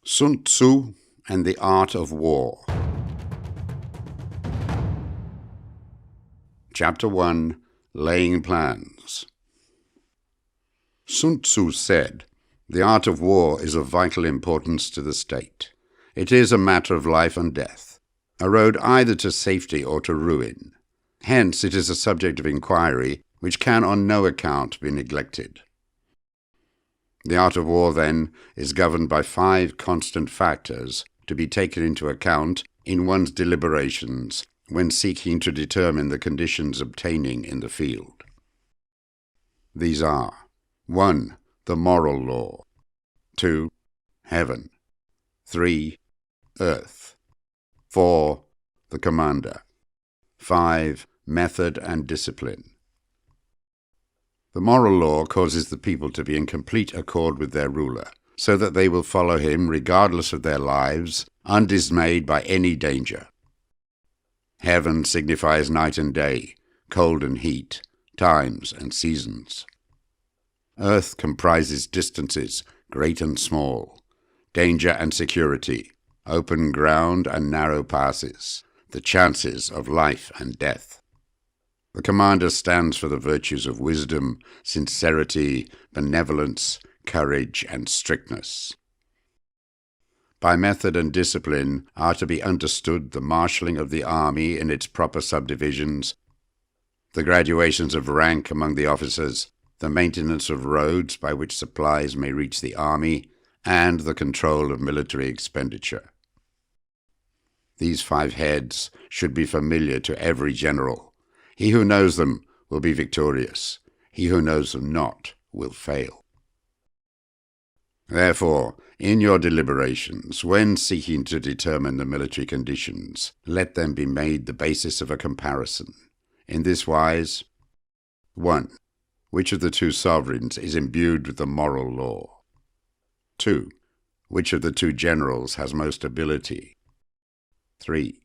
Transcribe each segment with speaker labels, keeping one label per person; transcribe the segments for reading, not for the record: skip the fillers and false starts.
Speaker 1: Sun Tzu and the Art of War. Chapter 1. Laying Plans. Sun Tzu said, "The art of war is of vital importance to the state. It is a matter of life and death, a road either to safety or to ruin. Hence it is a subject of inquiry which can on no account be neglected." The art of war, then, is governed by 5 constant factors to be taken into account in one's deliberations when seeking to determine the conditions obtaining in the field. These are 1. The moral law. 2. Heaven. 3. Earth. 4. The commander. 5. Method and discipline. The moral law causes the people to be in complete accord with their ruler, so that they will follow him regardless of their lives, undismayed by any danger. Heaven signifies night and day, cold and heat, times and seasons. Earth comprises distances, great and small, danger and security, open ground and narrow passes, the chances of life and death. The commander stands for the virtues of wisdom, sincerity, benevolence, courage, and strictness. By method and discipline are to be understood the marshalling of the army in its proper subdivisions, the graduations of rank among the officers, the maintenance of roads by which supplies may reach the army, and the control of military expenditure. These 5 heads should be familiar to every general. He who knows them will be victorious. He who knows them not will fail. Therefore, in your deliberations, when seeking to determine the military conditions, let them be made the basis of a comparison. In this wise: 1. Which of the 2 sovereigns is imbued with the moral law? 2. Which of the 2 generals has most ability? 3.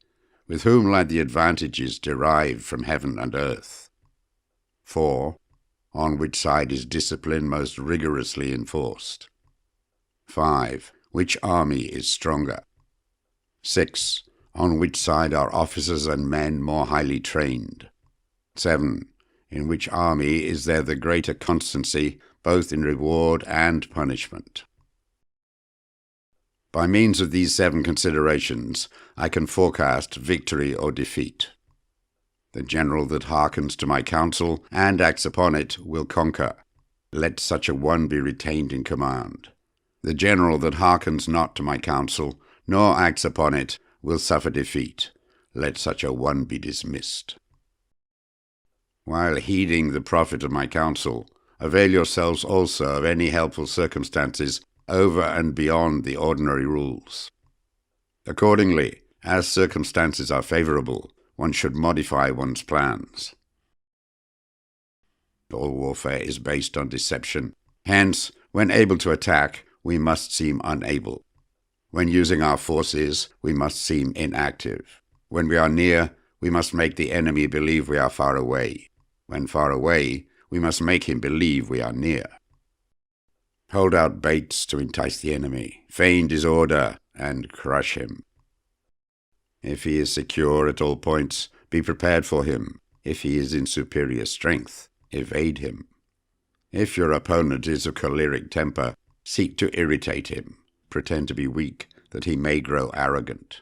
Speaker 1: With whom lie the advantages derived from heaven and earth? 4. On which side is discipline most rigorously enforced? 5. Which army is stronger? 6. On which side are officers and men more highly trained? 7. In which army is there the greater constancy, both in reward and punishment? By means of these 7 considerations, I can forecast victory or defeat. The general that hearkens to my counsel and acts upon it will conquer. Let such a one be retained in command. The general that hearkens not to my counsel, nor acts upon it, will suffer defeat. Let such a one be dismissed. While heeding the profit of my counsel, avail yourselves also of any helpful circumstances over and beyond the ordinary rules. Accordingly, as circumstances are favorable, one should modify one's plans. All warfare is based on deception. Hence, when able to attack, we must seem unable. When using our forces, we must seem inactive. When we are near, we must make the enemy believe we are far away. When far away, we must make him believe we are near. Hold out baits to entice the enemy, feign disorder, and crush him. If he is secure at all points, be prepared for him. If he is in superior strength, evade him. If your opponent is of choleric temper, seek to irritate him. Pretend to be weak, that he may grow arrogant.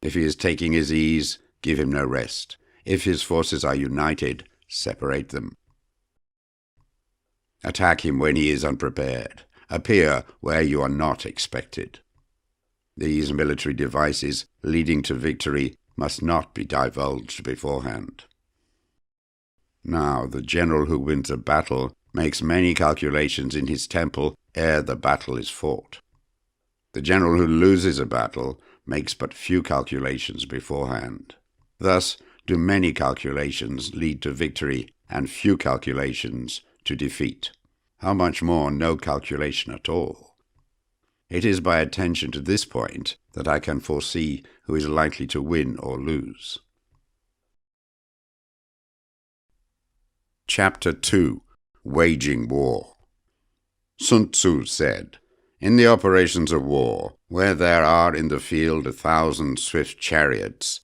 Speaker 1: If he is taking his ease, give him no rest. If his forces are united, separate them. Attack him when he is unprepared. Appear where you are not expected. These military devices leading to victory must not be divulged beforehand. Now, the general who wins a battle makes many calculations in his temple ere the battle is fought. The general who loses a battle makes but few calculations beforehand. Thus do many calculations lead to victory and few calculations to defeat. How much more no calculation at all? It is by attention to this point that I can foresee who is likely to win or lose. Chapter 2. Waging War. Sun Tzu said, In the operations of war, where there are in the field 1,000 swift chariots,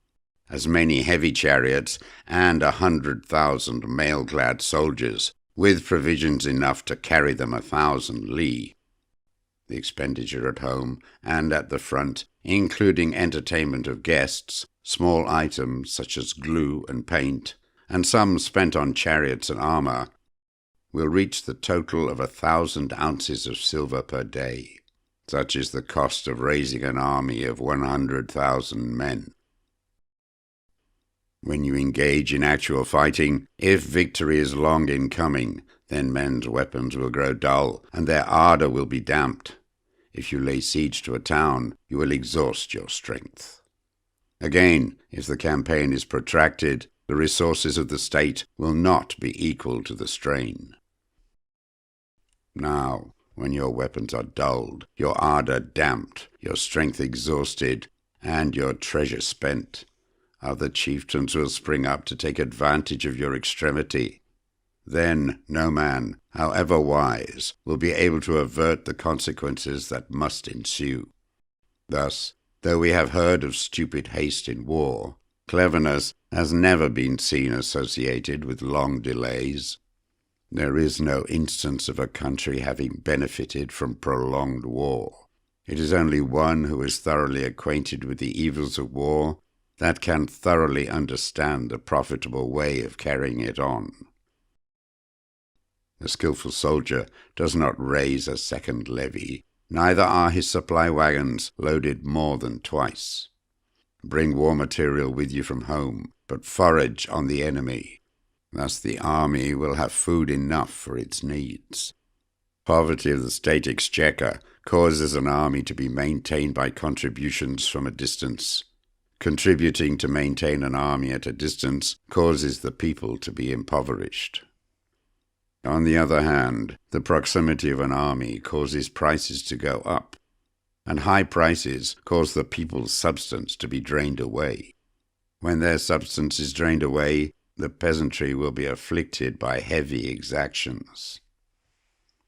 Speaker 1: as many heavy chariots, and 100,000 mail-clad soldiers, with provisions enough to carry them 1,000 li. The expenditure at home and at the front, including entertainment of guests, small items such as glue and paint, and some spent on chariots and armor, will reach the total of 1,000 ounces of silver per day. Such is the cost of raising an army of 100,000 men. When you engage in actual fighting, if victory is long in coming, then men's weapons will grow dull, and their ardor will be damped. If you lay siege to a town, you will exhaust your strength. Again, if the campaign is protracted, the resources of the state will not be equal to the strain. Now, when your weapons are dulled, your ardor damped, your strength exhausted, and your treasure spent, other chieftains will spring up to take advantage of your extremity. Then no man, however wise, will be able to avert the consequences that must ensue. Thus, though we have heard of stupid haste in war, cleverness has never been seen associated with long delays. There is no instance of a country having benefited from prolonged war. It is only one who is thoroughly acquainted with the evils of war that can thoroughly understand the profitable way of carrying it on. The skillful soldier does not raise a second levy, neither are his supply wagons loaded more than twice. Bring war material with you from home, but forage on the enemy. Thus the army will have food enough for its needs. Poverty of the state exchequer causes an army to be maintained by contributions from a distance. Contributing to maintain an army at a distance causes the people to be impoverished. On the other hand, the proximity of an army causes prices to go up, and high prices cause the people's substance to be drained away. When their substance is drained away, the peasantry will be afflicted by heavy exactions.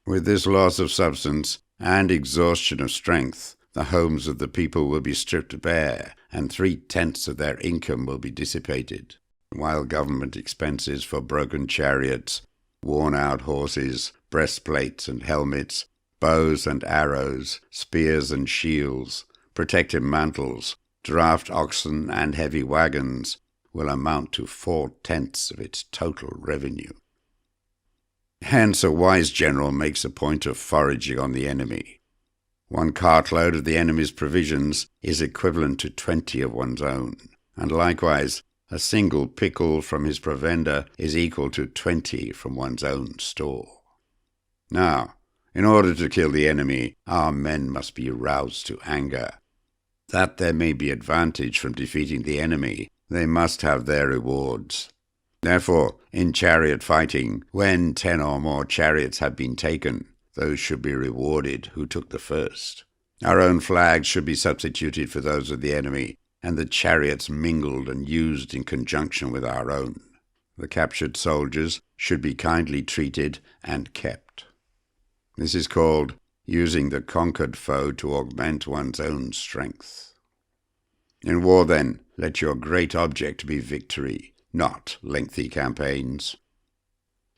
Speaker 1: With this loss of substance and exhaustion of strength, the homes of the people will be stripped bare, and 3/10 of their income will be dissipated, while government expenses for broken chariots, worn-out horses, breastplates and helmets, bows and arrows, spears and shields, protective mantles, draft oxen and heavy wagons will amount to 4/10 of its total revenue. Hence a wise general makes a point of foraging on the enemy. 1 cartload of the enemy's provisions is equivalent to 20 of one's own, and likewise a single pickle from his provender is equal to 20 from one's own store. Now, in order to kill the enemy, our men must be roused to anger. That there may be advantage from defeating the enemy, they must have their rewards. Therefore, in chariot fighting, when 10 or more chariots have been taken, those should be rewarded who took the first. Our own flags should be substituted for those of the enemy, and the chariots mingled and used in conjunction with our own. The captured soldiers should be kindly treated and kept. This is called using the conquered foe to augment one's own strength. In war, then, let your great object be victory, not lengthy campaigns.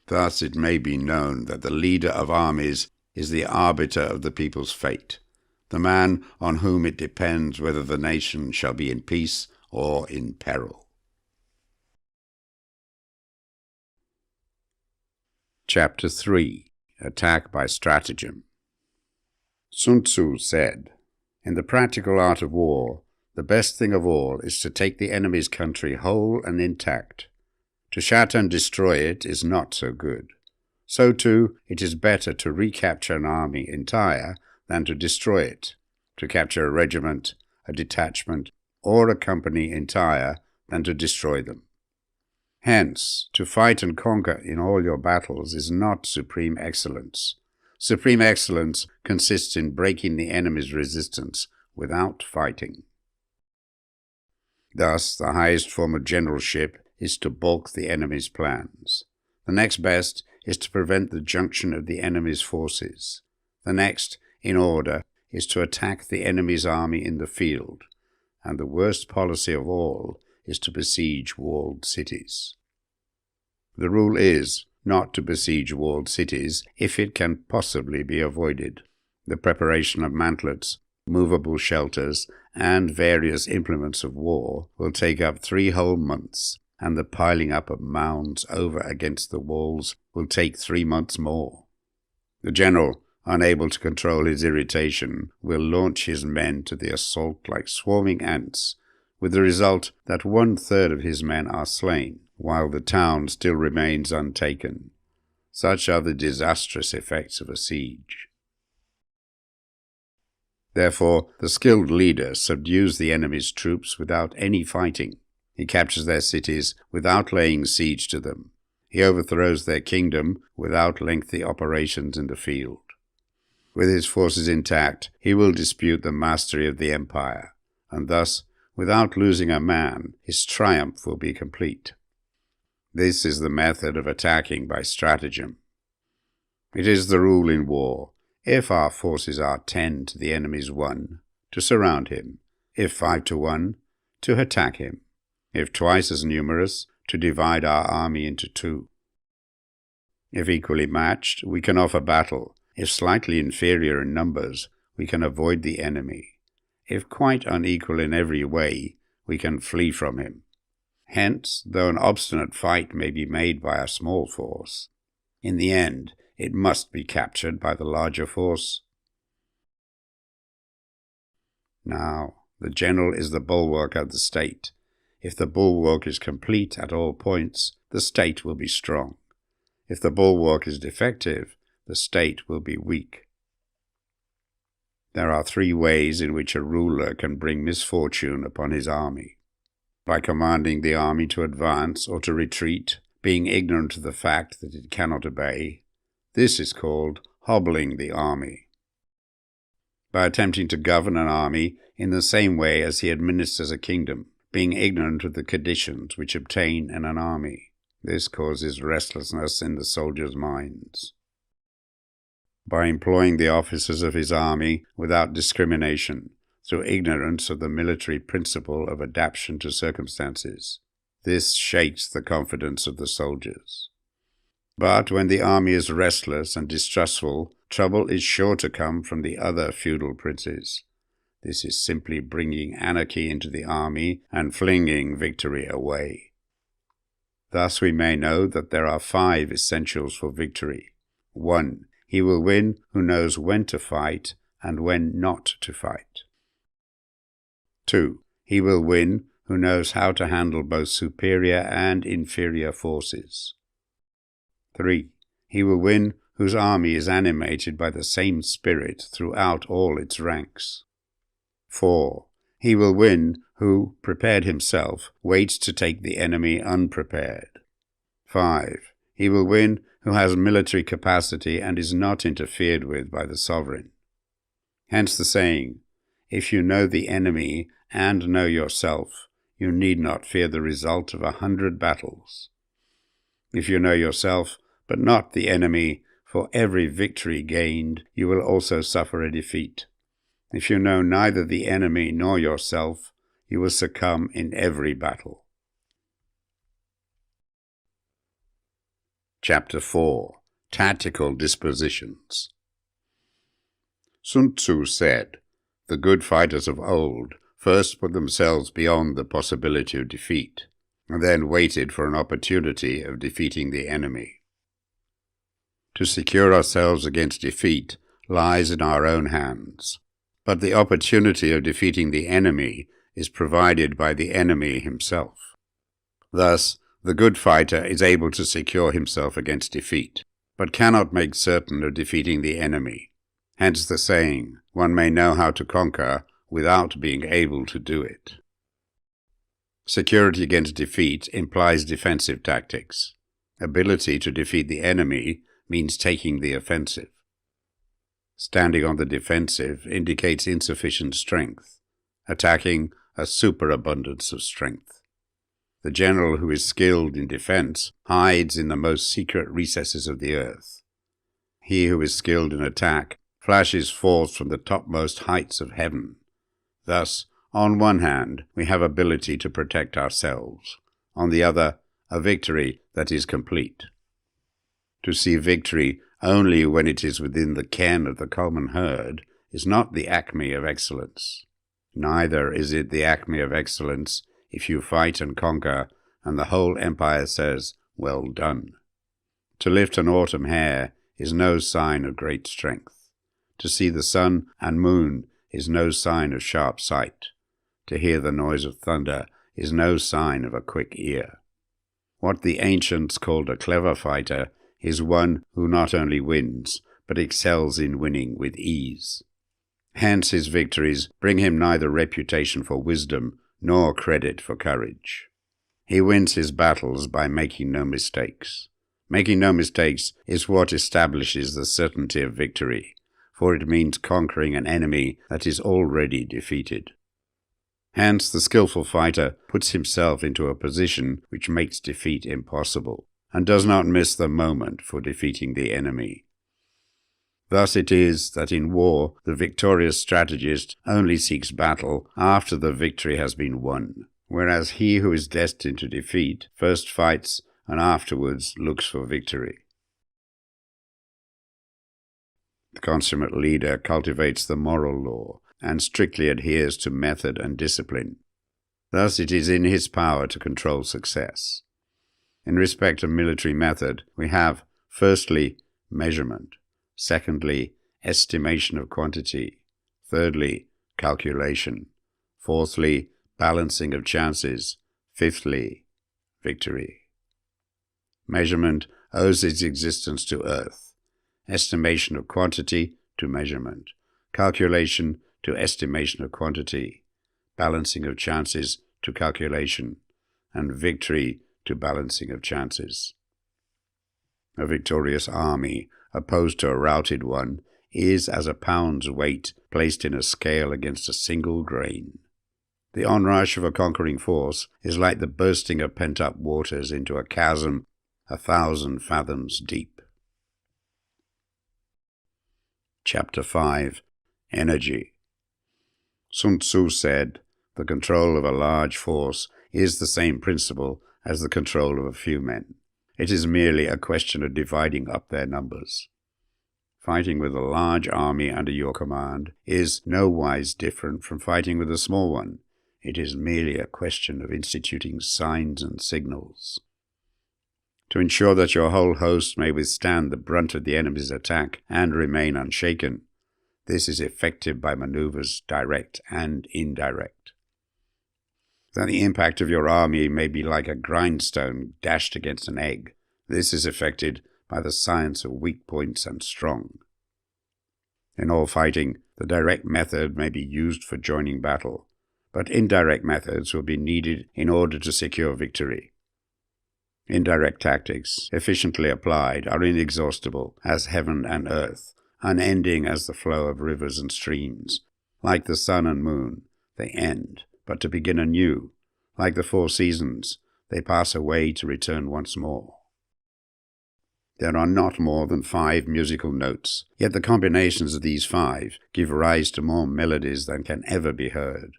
Speaker 1: Thus it may be known that the leader of armies is the arbiter of the people's fate, the man on whom it depends whether the nation shall be in peace or in peril. Chapter 3. Attack by Stratagem. Sun Tzu said, "In the practical art of war, the best thing of all is to take the enemy's country whole and intact. To shatter and destroy it is not so good. So too, it is better to recapture an army entire than to destroy it, to capture a regiment, a detachment, or a company entire than to destroy them. Hence, to fight and conquer in all your battles is not supreme excellence. Supreme excellence consists in breaking the enemy's resistance without fighting." Thus, the highest form of generalship is to balk the enemy's plans. The next best is to prevent the junction of the enemy's forces. The next, in order, is to attack the enemy's army in the field, and the worst policy of all is to besiege walled cities. The rule is not to besiege walled cities if it can possibly be avoided. The preparation of mantlets, movable shelters, and various implements of war will take up 3 whole months, and the piling up of mounds over against the walls will take 3 months more. The general, unable to control his irritation, will launch his men to the assault like swarming ants, with the result that 1/3 of his men are slain, while the town still remains untaken. Such are the disastrous effects of a siege. Therefore, the skilled leader subdues the enemy's troops without any fighting. He captures their cities without laying siege to them. He overthrows their kingdom without lengthy operations in the field. With his forces intact, he will dispute the mastery of the empire, and thus, without losing a man, his triumph will be complete. This is the method of attacking by stratagem. It is the rule in war, if our forces are 10 to the enemy's 1, to surround him; if 5 to 1, to attack him; if twice as numerous, to divide our army into 2. If equally matched, we can offer battle. If slightly inferior in numbers, we can avoid the enemy. If quite unequal in every way, we can flee from him. Hence, though an obstinate fight may be made by a small force, in the end it must be captured by the larger force. Now, the general is the bulwark of the state. If the bulwark is complete at all points, the state will be strong. If the bulwark is defective, the state will be weak. There are 3 ways in which a ruler can bring misfortune upon his army: by commanding the army to advance or to retreat, being ignorant of the fact that it cannot obey. This is called hobbling the army. By attempting to govern an army in the same way as he administers a kingdom, being ignorant of the conditions which obtain in an army. This causes restlessness in the soldiers' minds. By employing the officers of his army without discrimination, through ignorance of the military principle of adaptation to circumstances. This shakes the confidence of the soldiers. But when the army is restless and distrustful, trouble is sure to come from the other feudal princes. This is simply bringing anarchy into the army and flinging victory away. Thus we may know that there are 5 essentials for victory. 1. He will win who knows when to fight and when not to fight. 2. He will win who knows how to handle both superior and inferior forces. 3. He will win whose army is animated by the same spirit throughout all its ranks. 4. He will win who, prepared himself, waits to take the enemy unprepared. 5. He will win who has military capacity and is not interfered with by the sovereign. Hence the saying, if you know the enemy and know yourself, you need not fear the result of 100 battles. If you know yourself, but not the enemy, for every victory gained, you will also suffer a defeat. If you know neither the enemy nor yourself, you will succumb in every battle. Chapter 4. Tactical Dispositions. Sun Tzu said, "The good fighters of old first put themselves beyond the possibility of defeat, and then waited for an opportunity of defeating the enemy." To secure ourselves against defeat lies in our own hands, but the opportunity of defeating the enemy is provided by the enemy himself. Thus, the good fighter is able to secure himself against defeat, but cannot make certain of defeating the enemy. Hence the saying, one may know how to conquer without being able to do it. Security against defeat implies defensive tactics. Ability to defeat the enemy means taking the offensive. Standing on the defensive indicates insufficient strength, attacking a superabundance of strength. The general who is skilled in defense hides in the most secret recesses of the earth. He who is skilled in attack flashes forth from the topmost heights of heaven. Thus, on one hand, we have ability to protect ourselves. On the other, a victory that is complete. To see victory only when it is within the ken of the common herd is not the acme of excellence. Neither is it the acme of excellence if you fight and conquer, and the whole empire says, "Well done." To lift an autumn hare is no sign of great strength. To see the sun and moon is no sign of sharp sight. To hear the noise of thunder is no sign of a quick ear. What the ancients called a clever fighter is one who not only wins, but excels in winning with ease. Hence his victories bring him neither reputation for wisdom nor credit for courage. He wins his battles by making no mistakes. Making no mistakes is what establishes the certainty of victory, for it means conquering an enemy that is already defeated. Hence the skillful fighter puts himself into a position which makes defeat impossible, and does not miss the moment for defeating the enemy. Thus it is that in war the victorious strategist only seeks battle after the victory has been won, whereas he who is destined to defeat first fights and afterwards looks for victory. The consummate leader cultivates the moral law and strictly adheres to method and discipline. Thus it is in his power to control success. In respect of military method, we have, firstly, measurement, secondly, estimation of quantity, thirdly, calculation, fourthly, balancing of chances, fifthly, victory. Measurement owes its existence to earth, estimation of quantity to measurement, calculation to estimation of quantity, balancing of chances to calculation, and victory to balancing of chances. A victorious army, opposed to a routed one, is as a pound's weight placed in a scale against a single grain. The onrush of a conquering force is like the bursting of pent-up waters into a chasm 1,000 fathoms deep. Chapter 5. Energy. Sun Tzu said, "The control of a large force is the same principle as the control of a few men. It is merely a question of dividing up their numbers." Fighting with a large army under your command is nowise different from fighting with a small one. It is merely a question of instituting signs and signals. To ensure that your whole host may withstand the brunt of the enemy's attack and remain unshaken, this is effected by maneuvers direct and indirect. That the impact of your army may be like a grindstone dashed against an egg, this is effected by the science of weak points and strong. In all fighting, the direct method may be used for joining battle, but indirect methods will be needed in order to secure victory. Indirect tactics, efficiently applied, are inexhaustible as heaven and earth, unending as the flow of rivers and streams. Like the sun and moon, they end, but to begin anew. Like the 4 seasons, they pass away to return once more. There are not more than 5 musical notes, yet the combinations of these 5 give rise to more melodies than can ever be heard.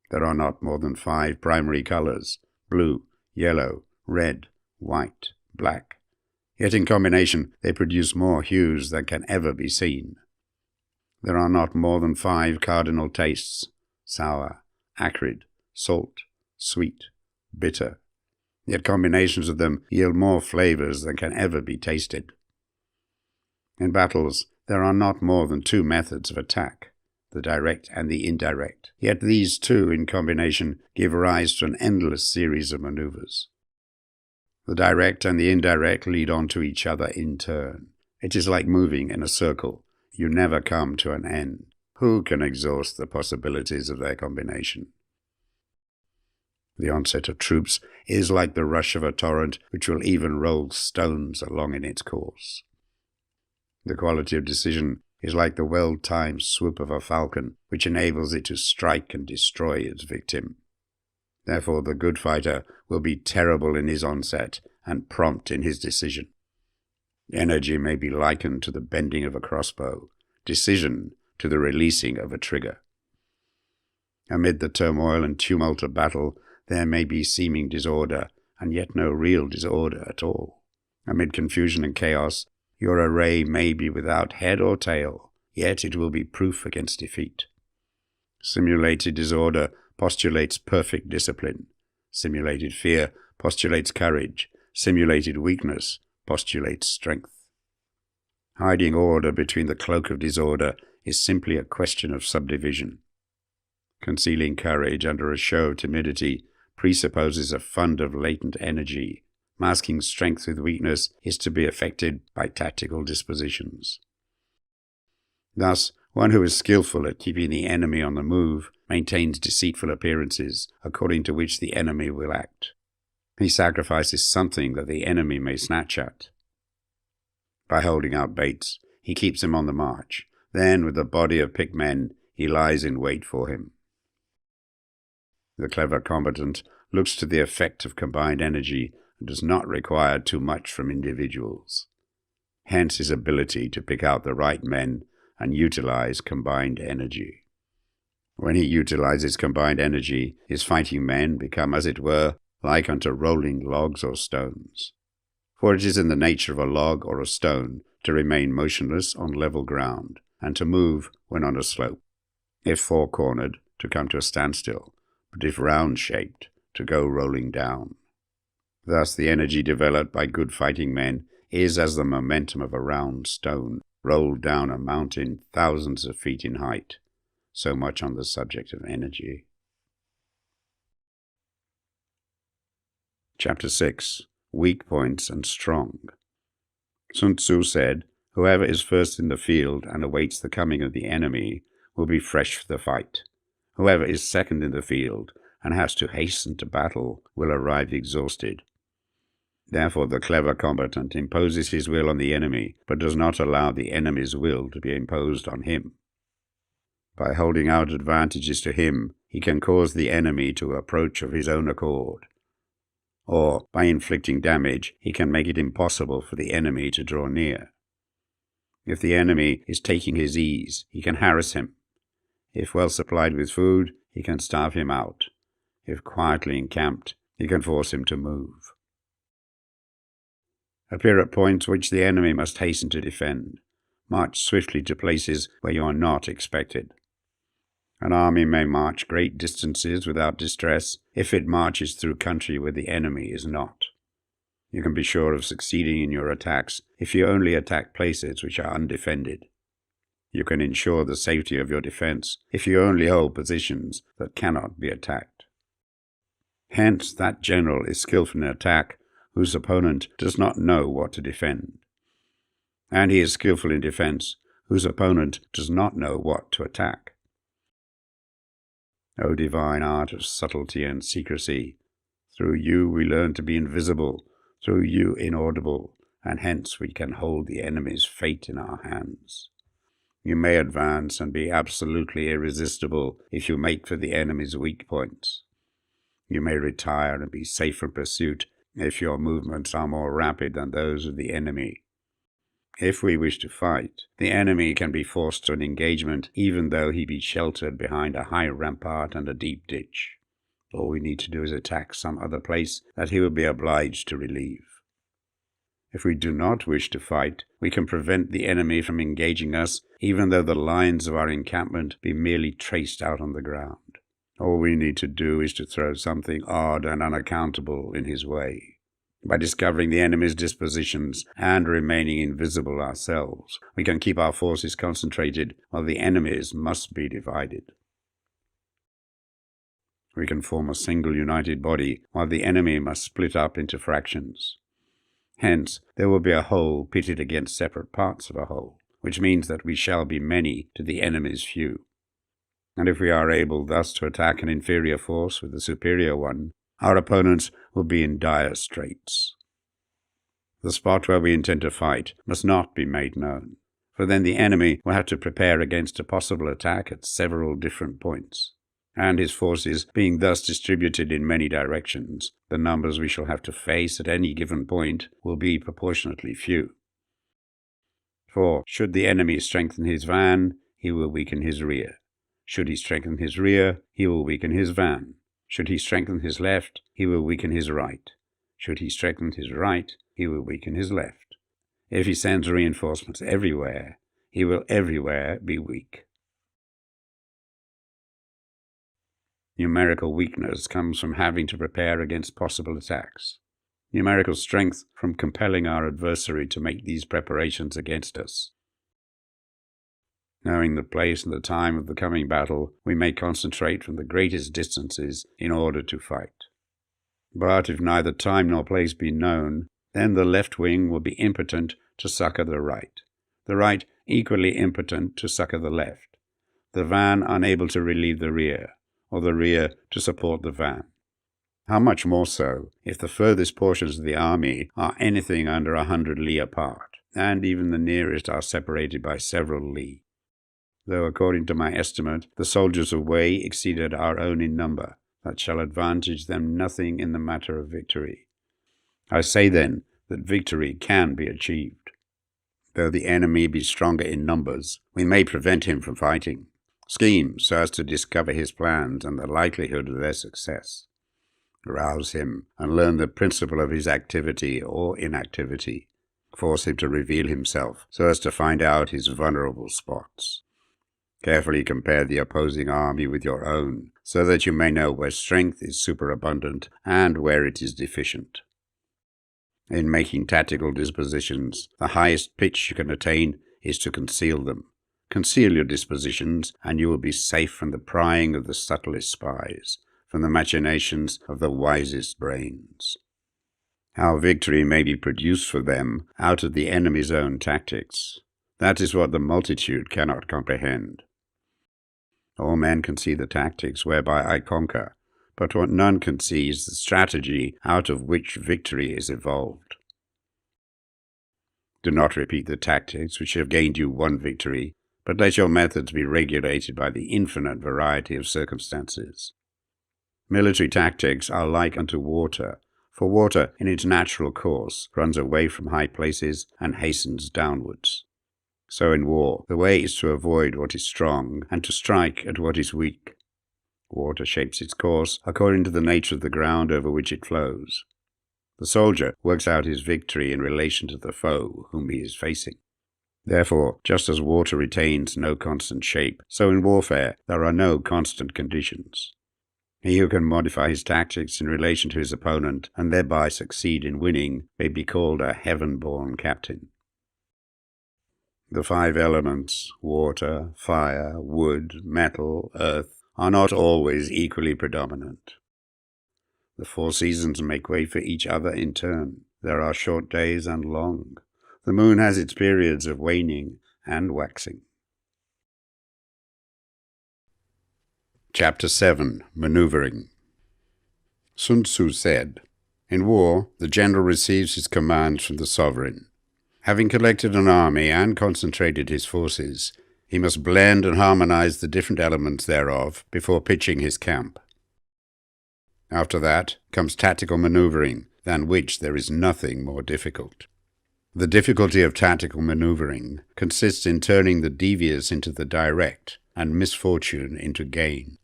Speaker 1: There are not more than 5 primary colors, blue, yellow, red, white, black. Yet in combination they produce more hues than can ever be seen. There are not more than 5 cardinal tastes, sour, acrid, salt, sweet, bitter. Yet combinations of them yield more flavors than can ever be tasted. In battles there are not more than 2 methods of attack, the direct and the indirect. Yet these 2 in combination give rise to an endless series of maneuvers. The direct and the indirect lead on to each other in turn. It is like moving in a circle. You never come to an end. Who can exhaust the possibilities of their combination? The onset of troops is like the rush of a torrent which will even roll stones along in its course. The quality of decision is like the well-timed swoop of a falcon which enables it to strike and destroy its victim. Therefore the good fighter will be terrible in his onset and prompt in his decision. Energy may be likened to the bending of a crossbow. decision to the releasing of a trigger. Amid the turmoil and tumult of battle, there may be seeming disorder, and yet no real disorder at all. Amid confusion and chaos, your array may be without head or tail, yet it will be proof against defeat. Simulated disorder postulates perfect discipline. Simulated fear postulates courage. Simulated weakness postulates strength. Hiding order between the cloak of disorder is simply a question of subdivision. Concealing courage under a show of timidity presupposes a fund of latent energy. Masking strength with weakness is to be effected by tactical dispositions. Thus, one who is skillful at keeping the enemy on the move maintains deceitful appearances according to which the enemy will act. He sacrifices something that the enemy may snatch at. By holding out baits, he keeps him on the march. Then, with a body of picked men, he lies in wait for him. The clever combatant looks to the effect of combined energy and does not require too much from individuals. Hence his ability to pick out the right men and utilize combined energy. When he utilizes combined energy, his fighting men become, as it were, like unto rolling logs or stones. For it is in the nature of a log or a stone to remain motionless on level ground, and to move when on a slope. If four-cornered, to come to a standstill, but if round-shaped, to go rolling down. Thus the energy developed by good fighting men is as the momentum of a round stone rolled down a mountain thousands of feet in height. So much on the subject of energy. Chapter 6. Weak Points and Strong. Sun Tzu said, "Whoever is first in the field and awaits the coming of the enemy will be fresh for the fight. Whoever is second in the field and has to hasten to battle will arrive exhausted." Therefore the clever combatant imposes his will on the enemy, but does not allow the enemy's will to be imposed on him. By holding out advantages to him, he can cause the enemy to approach of his own accord. Or, by inflicting damage, he can make it impossible for the enemy to draw near. If the enemy is taking his ease, he can harass him. If well supplied with food, he can starve him out. If quietly encamped, he can force him to move. Appear at points which the enemy must hasten to defend. March swiftly to places where you are not expected. An army may march great distances without distress if it marches through country where the enemy is not. You can be sure of succeeding in your attacks if you only attack places which are undefended. You can ensure the safety of your defense if you only hold positions that cannot be attacked. Hence, that general is skillful in attack whose opponent does not know what to defend. And he is skillful in defense whose opponent does not know what to attack. O divine art of subtlety and secrecy, through you we learn to be invisible, through you inaudible, and hence we can hold the enemy's fate in our hands. You may advance and be absolutely irresistible if you make for the enemy's weak points. You may retire and be safe from pursuit if your movements are more rapid than those of the enemy. If we wish to fight, the enemy can be forced to an engagement even though he be sheltered behind a high rampart and a deep ditch. All we need to do is attack some other place that he will be obliged to relieve. If we do not wish to fight, we can prevent the enemy from engaging us even though the lines of our encampment be merely traced out on the ground. All we need to do is to throw something odd and unaccountable in his way. By discovering the enemy's dispositions and remaining invisible ourselves, we can keep our forces concentrated while the enemy's must be divided. We can form a single united body while the enemy must split up into fractions. Hence, there will be a whole pitted against separate parts of a whole, which means that we shall be many to the enemy's few. And if we are able thus to attack an inferior force with a superior one, our opponents will be in dire straits. The spot where we intend to fight must not be made known, for then the enemy will have to prepare against a possible attack at several different points, and his forces being thus distributed in many directions, the numbers we shall have to face at any given point will be proportionately few. For should the enemy strengthen his van, he will weaken his rear. Should he strengthen his rear, he will weaken his van. Should he strengthen his left, he will weaken his right. Should he strengthen his right, he will weaken his left. If he sends reinforcements everywhere, he will everywhere be weak. Numerical weakness comes from having to prepare against possible attacks. Numerical strength from compelling our adversary to make these preparations against us. Knowing the place and the time of the coming battle, we may concentrate from the greatest distances in order to fight. But if neither time nor place be known, then the left wing will be impotent to succor the right equally impotent to succor the left, the van unable to relieve the rear, or the rear to support the van. How much more so if the furthest portions of the army are anything under 100 li apart, and even the nearest are separated by several li. Though according to my estimate the soldiers of Wei exceeded our own in number, that shall advantage them nothing in the matter of victory. I say then that victory can be achieved. Though the enemy be stronger in numbers, we may prevent him from fighting, scheme so as to discover his plans and the likelihood of their success. Rouse him and learn the principle of his activity or inactivity. Force him to reveal himself so as to find out his vulnerable spots. Carefully compare the opposing army with your own, so that you may know where strength is superabundant and where it is deficient. In making tactical dispositions, the highest pitch you can attain is to conceal them. Conceal your dispositions, and you will be safe from the prying of the subtlest spies, from the machinations of the wisest brains. How victory may be produced for them out of the enemy's own tactics, that is what the multitude cannot comprehend. All men can see the tactics whereby I conquer, but what none can see is the strategy out of which victory is evolved. Do not repeat the tactics which have gained you one victory, but let your methods be regulated by the infinite variety of circumstances. Military tactics are like unto water, for water in its natural course runs away from high places and hastens downwards. So in war, the way is to avoid what is strong and to strike at what is weak. Water shapes its course according to the nature of the ground over which it flows. The soldier works out his victory in relation to the foe whom he is facing. Therefore, just as water retains no constant shape, so in warfare there are no constant conditions. He who can modify his tactics in relation to his opponent and thereby succeed in winning may be called a heaven-born captain. The 5 elements, water, fire, wood, metal, earth, are not always equally predominant. The 4 seasons make way for each other in turn. There are short days and long. The moon has its periods of waning and waxing. Chapter 7. Maneuvering. Sun Tzu said, "In war, the general receives his commands from the sovereign. Having collected an army and concentrated his forces, he must blend and harmonize the different elements thereof before pitching his camp. After that comes tactical maneuvering, than which there is nothing more difficult. The difficulty of tactical maneuvering consists in turning the devious into the direct, and misfortune into gain.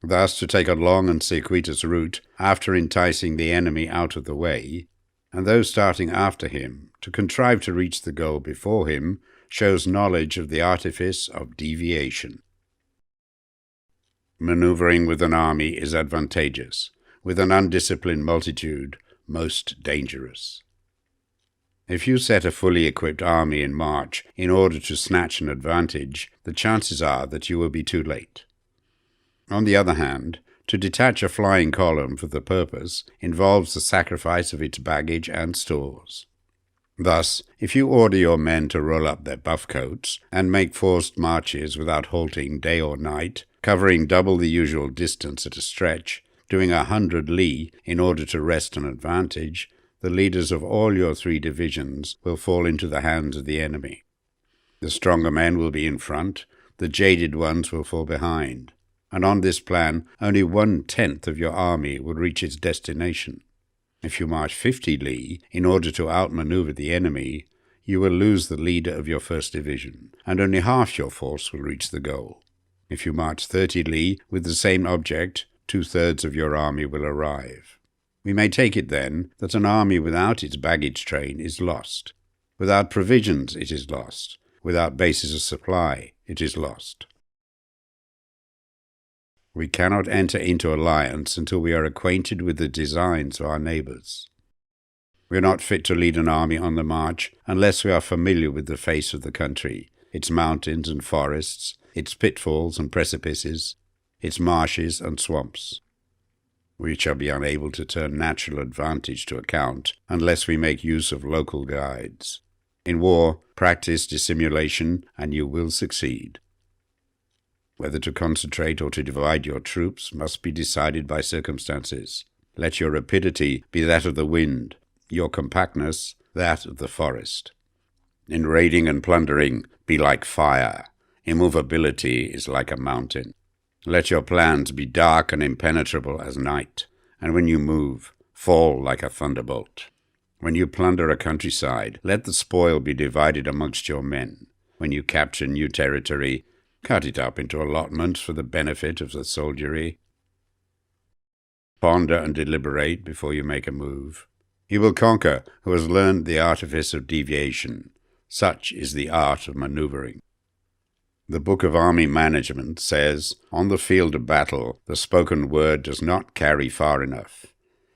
Speaker 1: Thus, to take a long and circuitous route after enticing the enemy out of the way, and those starting after him to contrive to reach the goal before him, shows knowledge of the artifice of deviation. Maneuvering with an army is advantageous, with an undisciplined multitude most dangerous. If you set a fully equipped army in march in order to snatch an advantage, the chances are that you will be too late. On the other hand, to detach a flying column for the purpose involves the sacrifice of its baggage and stores. Thus, if you order your men to roll up their buff coats and make forced marches without halting day or night, covering double the usual distance at a stretch, doing 100 li in order to wrest an advantage, the leaders of all your 3 divisions will fall into the hands of the enemy. The stronger men will be in front, the jaded ones will fall behind, and on this plan only 1/10 of your army will reach its destination. If you march 50 li in order to outmaneuver the enemy, you will lose the leader of your first division, and only half your force will reach the goal. If you march 30 li with the same object, 2/3 of your army will arrive. We may take it, then, that an army without its baggage train is lost. Without provisions, it is lost. Without bases of supply, it is lost. We cannot enter into alliance until we are acquainted with the designs of our neighbors. We are not fit to lead an army on the march unless we are familiar with the face of the country, its mountains and forests, its pitfalls and precipices, its marshes and swamps. We shall be unable to turn natural advantage to account unless we make use of local guides. In war, practice dissimulation, and you will succeed. Whether to concentrate or to divide your troops must be decided by circumstances. Let your rapidity be that of the wind, your compactness that of the forest. In raiding and plundering, be like fire. Immovability is like a mountain. Let your plans be dark and impenetrable as night, and when you move, fall like a thunderbolt. When you plunder a countryside, let the spoil be divided amongst your men. When you capture new territory, cut it up into allotments for the benefit of the soldiery. Ponder and deliberate before you make a move. He will conquer who has learned the artifice of deviation. Such is the art of maneuvering. The Book of Army Management says, on the field of battle, the spoken word does not carry far enough.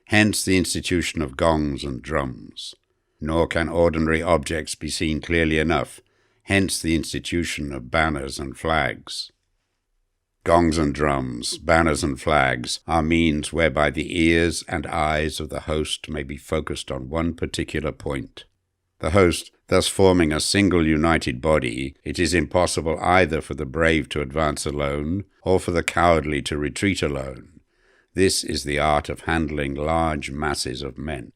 Speaker 1: Hence the institution of gongs and drums. Nor can ordinary objects be seen clearly enough. Hence the institution of banners and flags. Gongs and drums, banners and flags are means whereby the ears and eyes of the host may be focused on one particular point. The host thus forming a single united body, it is impossible either for the brave to advance alone or for the cowardly to retreat alone. This is the art of handling large masses of men.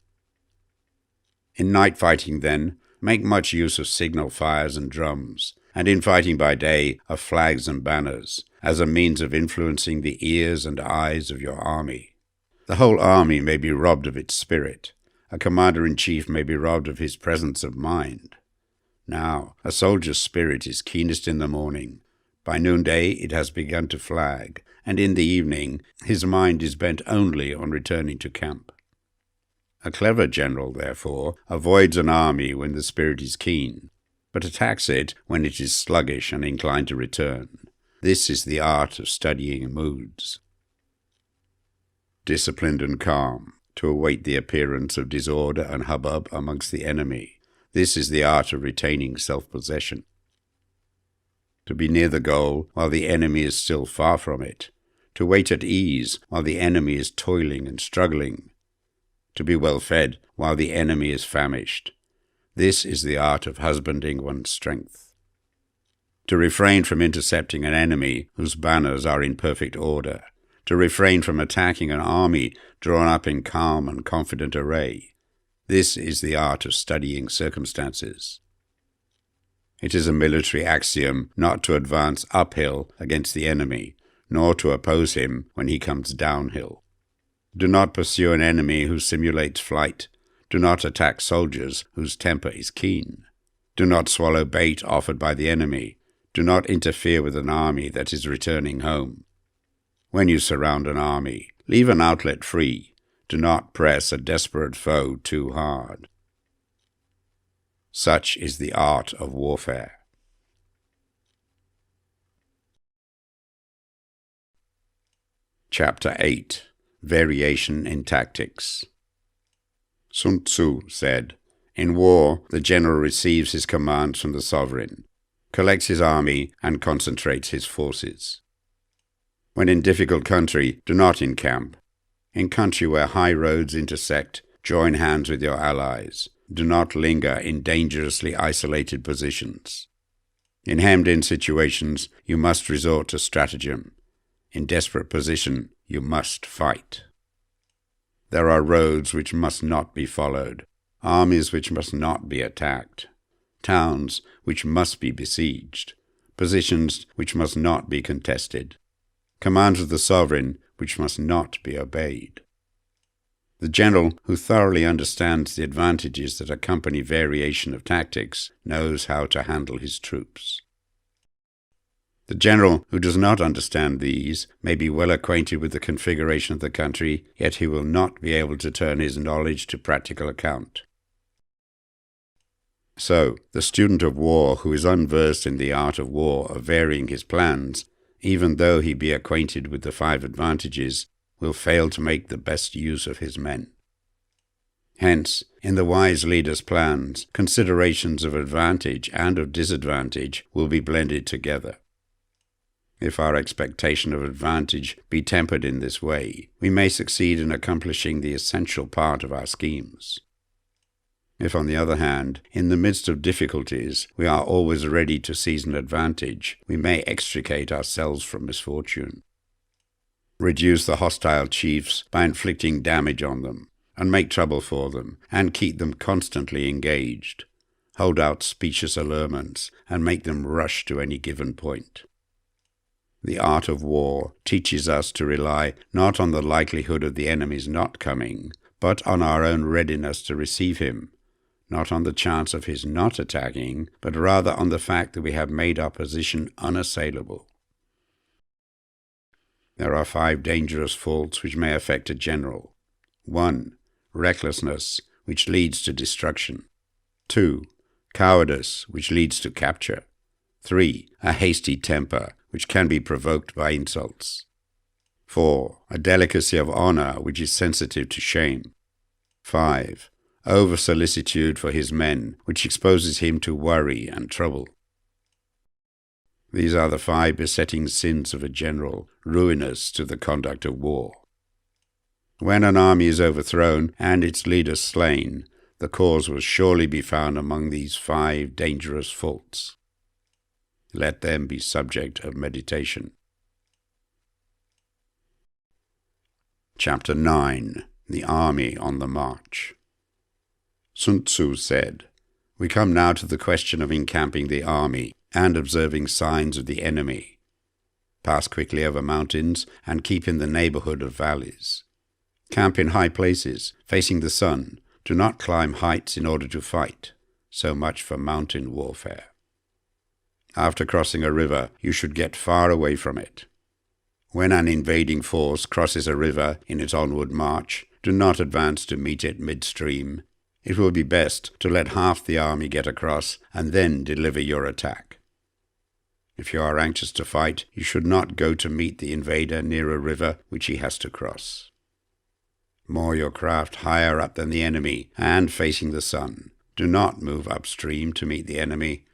Speaker 1: In night fighting, then, make much use of signal fires and drums, and in fighting by day of flags and banners, as a means of influencing the ears and eyes of your army. The whole army may be robbed of its spirit. A commander-in-chief may be robbed of his presence of mind. Now, a soldier's spirit is keenest in the morning. By noonday it has begun to flag, and in the evening his mind is bent only on returning to camp. A clever general, therefore, avoids an army when the spirit is keen, but attacks it when it is sluggish and inclined to return. This is the art of studying moods. Disciplined and calm, to await the appearance of disorder and hubbub amongst the enemy. This is the art of retaining self-possession. To be near the goal while the enemy is still far from it. To wait at ease while the enemy is toiling and struggling. To be well fed while the enemy is famished. This is the art of husbanding one's strength. To refrain from intercepting an enemy whose banners are in perfect order. To refrain from attacking an army drawn up in calm and confident array. This is the art of studying circumstances. It is a military axiom not to advance uphill against the enemy, nor to oppose him when he comes downhill. Do not pursue an enemy who simulates flight. Do not attack soldiers whose temper is keen. Do not swallow bait offered by the enemy. Do not interfere with an army that is returning home. When you surround an army, leave an outlet free. Do not press a desperate foe too hard. Such is the art of warfare. Chapter 8. Variation in Tactics. Sun Tzu said, in war, the general receives his commands from the sovereign, collects his army, and concentrates his forces. When in difficult country, do not encamp. In country where high roads intersect, join hands with your allies. Do not linger in dangerously isolated positions. In hemmed-in situations, you must resort to stratagem. In desperate position, you must fight. There are roads which must not be followed, armies which must not be attacked, towns which must be besieged, positions which must not be contested, commands of the sovereign which must not be obeyed. The general who thoroughly understands the advantages that accompany variation of tactics knows how to handle his troops. The general who does not understand these may be well acquainted with the configuration of the country, yet he will not be able to turn his knowledge to practical account. So, the student of war who is unversed in the art of war of varying his plans, even though he be acquainted with the 5 advantages, will fail to make the best use of his men. Hence, in the wise leader's plans, considerations of advantage and of disadvantage will be blended together. If our expectation of advantage be tempered in this way, we may succeed in accomplishing the essential part of our schemes. If, on the other hand, in the midst of difficulties, we are always ready to seize an advantage, we may extricate ourselves from misfortune. Reduce the hostile chiefs by inflicting damage on them, and make trouble for them, and keep them constantly engaged. Hold out specious allurements, and make them rush to any given point. The art of war teaches us to rely not on the likelihood of the enemy's not coming, but on our own readiness to receive him, not on the chance of his not attacking, but rather on the fact that we have made our position unassailable. There are 5 dangerous faults which may affect a general. 1. Recklessness, which leads to destruction. 2. Cowardice, which leads to capture. 3. A hasty temper, which can be provoked by insults. 4. A delicacy of honor, which is sensitive to shame. 5. Over-solicitude for his men, which exposes him to worry and trouble. These are the 5 besetting sins of a general, ruinous to the conduct of war. When an army is overthrown and its leader slain, the cause will surely be found among these 5 dangerous faults. Let them be subject of meditation. Chapter 9. The Army on the March. Sun Tzu said, "We come now to the question of encamping the army and observing signs of the enemy. Pass quickly over mountains and keep in the neighborhood of valleys. Camp in high places, facing the sun. Do not climb heights in order to fight. So much for mountain warfare. After crossing a river, you should get far away from it. When an invading force crosses a river in its onward march, do not advance to meet it midstream. It will be best to let half the army get across and then deliver your attack. If you are anxious to fight, you should not go to meet the invader near a river which he has to cross. Moor your craft higher up than the enemy and facing the sun. Do not move upstream to meet the enemy.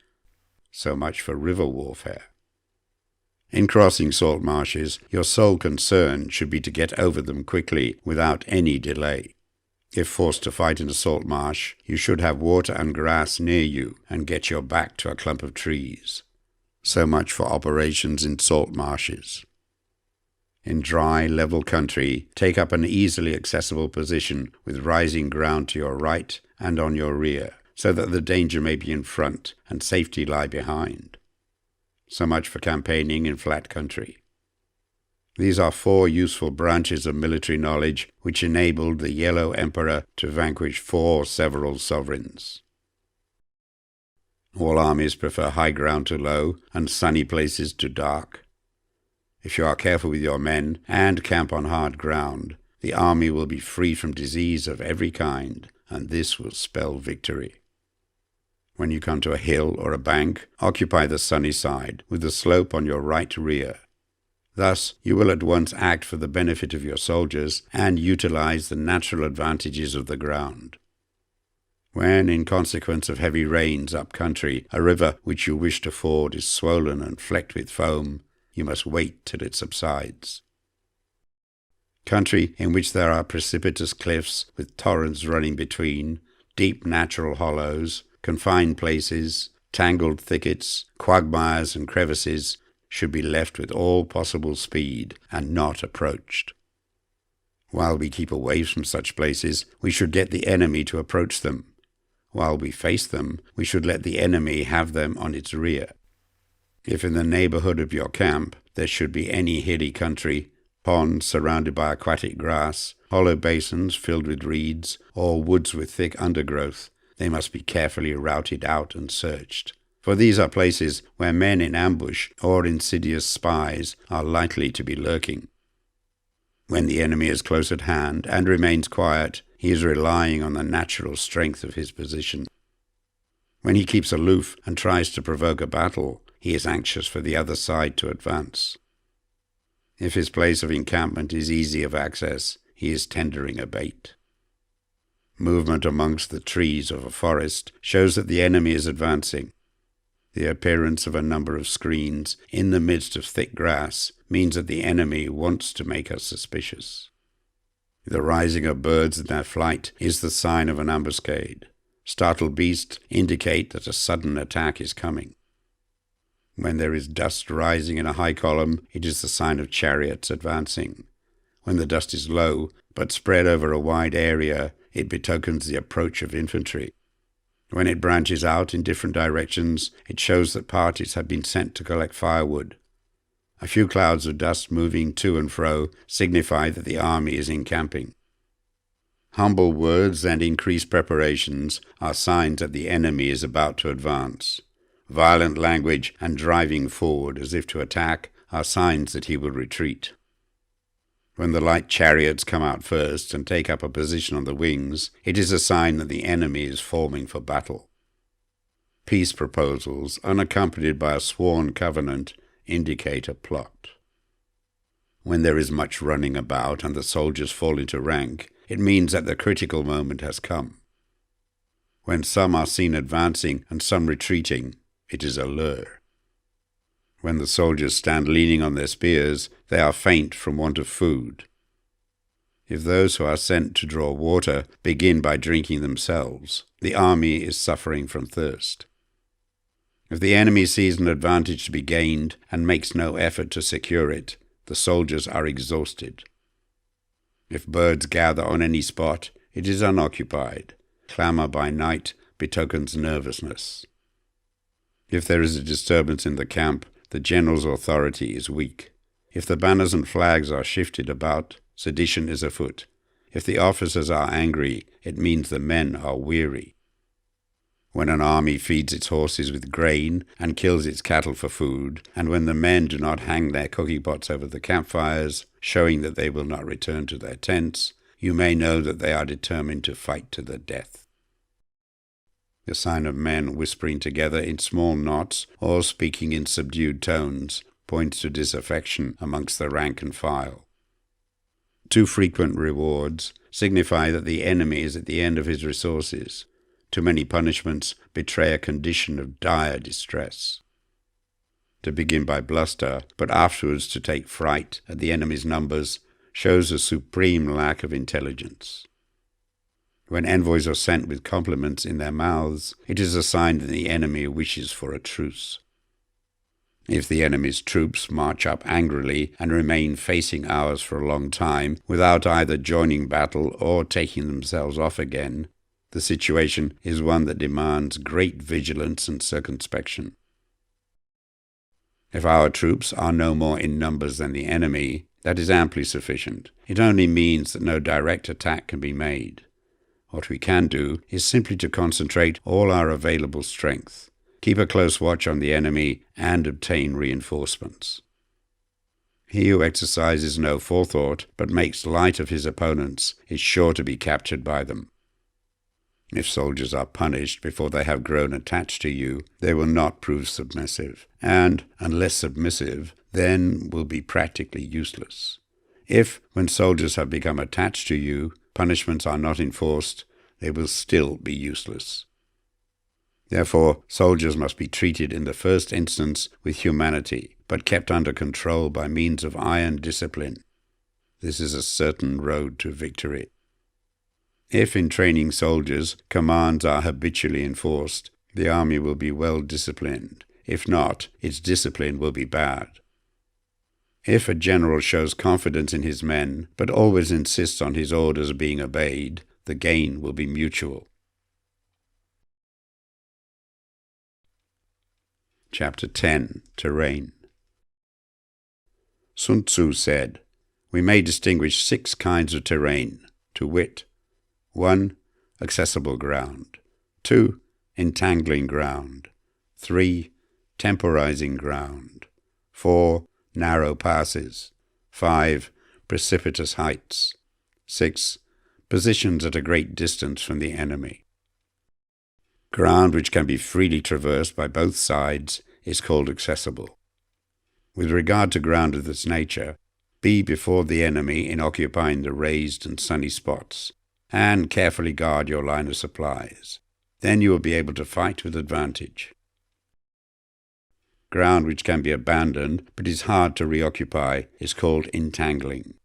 Speaker 1: So much for river warfare. In crossing salt marshes, your sole concern should be to get over them quickly without any delay. If forced to fight in a salt marsh, you should have water and grass near you and get your back to a clump of trees. So much for operations in salt marshes. In dry, level country, take up an easily accessible position with rising ground to your right and on your rear, so that the danger may be in front and safety lie behind. So much for campaigning in flat country. These are 4 useful branches of military knowledge which enabled the Yellow Emperor to vanquish 4 several sovereigns. All armies prefer high ground to low and sunny places to dark. If you are careful with your men and camp on hard ground, the army will be free from disease of every kind, and this will spell victory. When you come to a hill or a bank, occupy the sunny side, with the slope on your right rear. Thus, you will at once act for the benefit of your soldiers and utilize the natural advantages of the ground. When, in consequence of heavy rains up country, a river which you wish to ford is swollen and flecked with foam, you must wait till it subsides. Country in which there are precipitous cliffs with torrents running between, deep natural hollows, confined places, tangled thickets, quagmires and crevices, should be left with all possible speed and not approached. While we keep away from such places, we should get the enemy to approach them. While we face them, we should let the enemy have them on its rear. If in the neighborhood of your camp there should be any hilly country, Ponds surrounded by aquatic grass, hollow basins filled with reeds, or woods with thick undergrowth, they must be carefully routed out and searched. For these are places where men in ambush or insidious spies are likely to be lurking. When the enemy is close at hand and remains quiet, he is relying on the natural strength of his position. When he keeps aloof and tries to provoke a battle, he is anxious for the other side to advance. If his place of encampment is easy of access, he is tendering a bait. Movement amongst the trees of a forest shows that the enemy is advancing. The appearance of a number of screens in the midst of thick grass means that the enemy wants to make us suspicious. The rising of birds in their flight is the sign of an ambuscade. Startled beasts indicate that a sudden attack is coming. When there is dust rising in a high column, it is the sign of chariots advancing. When the dust is low, but spread over a wide area, it betokens the approach of infantry. When it branches out in different directions, it shows that parties have been sent to collect firewood. A few clouds of dust moving to and fro signify that the army is encamping. Humble words and increased preparations are signs that the enemy is about to advance. Violent language and driving forward as if to attack are signs that he will retreat. When the light chariots come out first and take up a position on the wings, it is a sign that the enemy is forming for battle. Peace proposals, unaccompanied by a sworn covenant, indicate a plot. When there is much running about and the soldiers fall into rank, it means that the critical moment has come. When some are seen advancing and some retreating, it is a lure. When the soldiers stand leaning on their spears, they are faint from want of food. If those who are sent to draw water begin by drinking themselves, the army is suffering from thirst. If the enemy sees an advantage to be gained and makes no effort to secure it, the soldiers are exhausted. If birds gather on any spot, it is unoccupied. Clamour by night betokens nervousness. If there is a disturbance in the camp, the general's authority is weak. If the banners and flags are shifted about, sedition is afoot. If the officers are angry, it means the men are weary. When an army feeds its horses with grain and kills its cattle for food, and when the men do not hang their cooking pots over the campfires, showing that they will not return to their tents, you may know that they are determined to fight to the death. The sign of men whispering together in small knots or speaking in subdued tones points to disaffection amongst the rank and file. Too frequent rewards signify that the enemy is at the end of his resources. Too many punishments betray a condition of dire distress. To begin by bluster, but afterwards to take fright at the enemy's numbers, shows a supreme lack of intelligence. When envoys are sent with compliments in their mouths, it is a sign that the enemy wishes for a truce. If the enemy's troops march up angrily and remain facing ours for a long time without either joining battle or taking themselves off again, the situation is one that demands great vigilance and circumspection. If our troops are no more in numbers than the enemy, that is amply sufficient. It only means that no direct attack can be made. What we can do is simply to concentrate all our available strength, keep a close watch on the enemy, and obtain reinforcements. He who exercises no forethought but makes light of his opponents is sure to be captured by them. If soldiers are punished before they have grown attached to you, they will not prove submissive, and, unless submissive, then will be practically useless. If, when soldiers have become attached to you, punishments are not enforced, they will still be useless. Therefore, soldiers must be treated in the first instance with humanity, but kept under control by means of iron discipline. This is a certain road to victory. If in training soldiers, commands are habitually enforced, the army will be well disciplined. If not, its discipline will be bad. If a general shows confidence in his men, but always insists on his orders being obeyed, the gain will be mutual. Chapter 10. Terrain. Sun Tzu said, We may distinguish 6 kinds of terrain, to wit: 1. Accessible ground. 2. Entangling ground. 3. Temporizing ground. 4. Narrow passes. 5. Precipitous heights. 6. Positions at a great distance from the enemy. Ground which can be freely traversed by both sides is called accessible. With regard to ground of this nature, be before the enemy in occupying the raised and sunny spots, and carefully guard your line of supplies. Then you will be able to fight with advantage. Ground which can be abandoned but is hard to reoccupy is called entangling.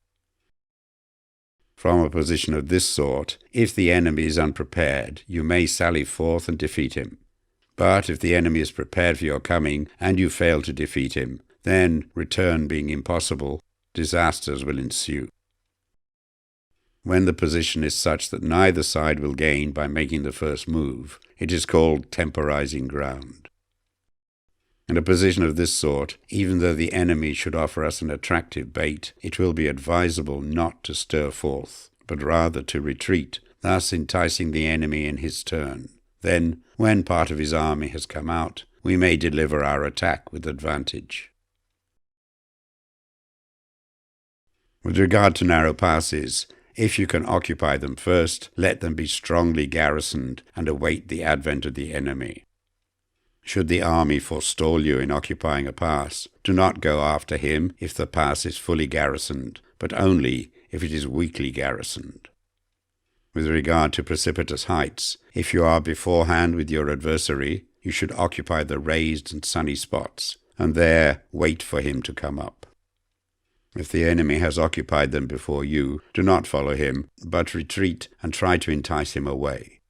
Speaker 1: From a position of this sort, if the enemy is unprepared, you may sally forth and defeat him. But if the enemy is prepared for your coming, and you fail to defeat him, then, return being impossible, disasters will ensue. When the position is such that neither side will gain by making the first move, it is called temporizing ground. In a position of this sort, even though the enemy should offer us an attractive bait, it will be advisable not to stir forth, but rather to retreat, thus enticing the enemy in his turn. Then, when part of his army has come out, we may deliver our attack with advantage. With regard to narrow passes, if you can occupy them first, let them be strongly garrisoned and await the advent of the enemy. Should the army forestall you in occupying a pass, do not go after him if the pass is fully garrisoned, but only if it is weakly garrisoned. With regard to precipitous heights, if you are beforehand with your adversary, you should occupy the raised and sunny spots, and there wait for him to come up. If the enemy has occupied them before you, do not follow him, but retreat and try to entice him away.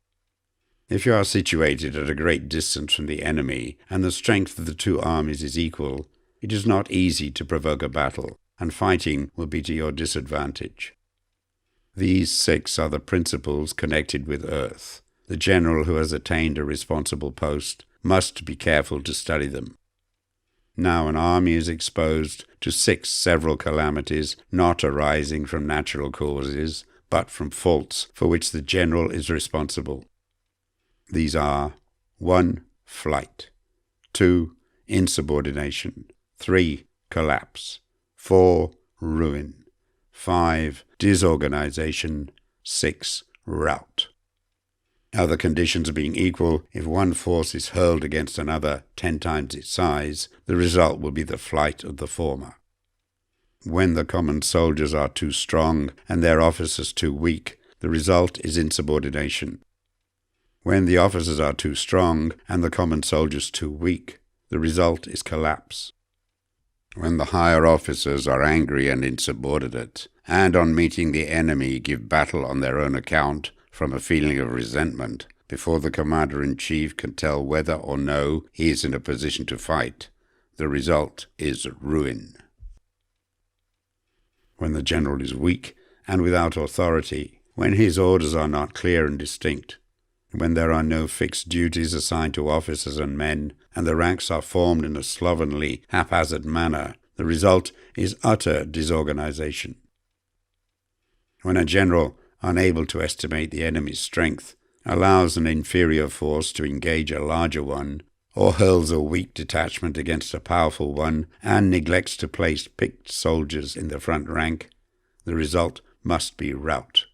Speaker 1: If you are situated at a great distance from the enemy, and the strength of the 2 armies is equal, it is not easy to provoke a battle, and fighting will be to your disadvantage. These 6 are the principles connected with earth. The general who has attained a responsible post must be careful to study them. Now an army is exposed to 6 several calamities, not arising from natural causes, but from faults for which the general is responsible. These are: 1. Flight. 2. Insubordination. 3. Collapse. 4. Ruin. 5. Disorganization. 6. Rout. Other conditions being equal, if one force is hurled against another 10 times its size, the result will be the flight of the former. When the common soldiers are too strong and their officers too weak, the result is insubordination. When the officers are too strong and the common soldiers too weak, the result is collapse. When the higher officers are angry and insubordinate, and on meeting the enemy give battle on their own account from a feeling of resentment, before the commander-in-chief can tell whether or no he is in a position to fight, the result is ruin. When the general is weak and without authority, when his orders are not clear and distinct, when there are no fixed duties assigned to officers and men, and the ranks are formed in a slovenly, haphazard manner, the result is utter disorganization. When a general, unable to estimate the enemy's strength, allows an inferior force to engage a larger one, or hurls a weak detachment against a powerful one, and neglects to place picked soldiers in the front rank, the result must be rout.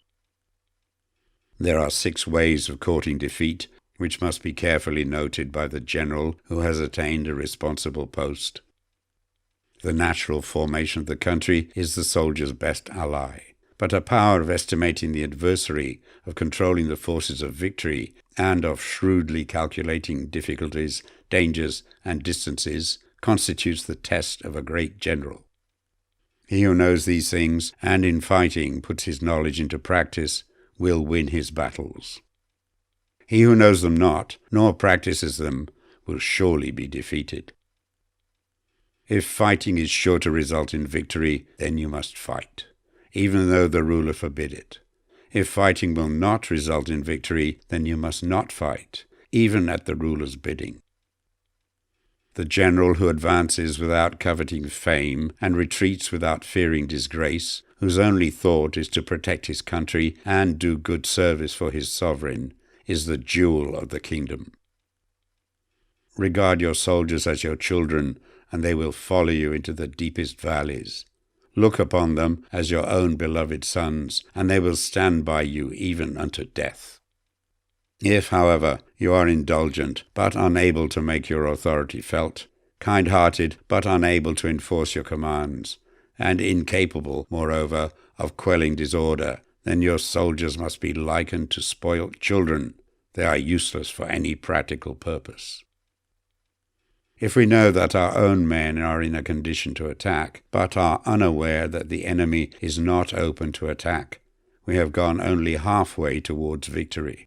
Speaker 1: There are 6 ways of courting defeat, which must be carefully noted by the general who has attained a responsible post. The natural formation of the country is the soldier's best ally, but a power of estimating the adversary, of controlling the forces of victory, and of shrewdly calculating difficulties, dangers, and distances constitutes the test of a great general. He who knows these things, and in fighting puts his knowledge into practice, will win his battles. He who knows them not, nor practices them, will surely be defeated. If fighting is sure to result in victory, then you must fight, even though the ruler forbid it. If fighting will not result in victory, then you must not fight, even at the ruler's bidding. The general who advances without coveting fame and retreats without fearing disgrace, whose only thought is to protect his country and do good service for his sovereign, is the jewel of the kingdom. Regard your soldiers as your children, and they will follow you into the deepest valleys. Look upon them as your own beloved sons, and they will stand by you even unto death. If, however, you are indulgent, but unable to make your authority felt, kind-hearted, but unable to enforce your commands, and incapable, moreover, of quelling disorder, then your soldiers must be likened to spoilt children. They are useless for any practical purpose. If we know that our own men are in a condition to attack, but are unaware that the enemy is not open to attack, we have gone only halfway towards victory.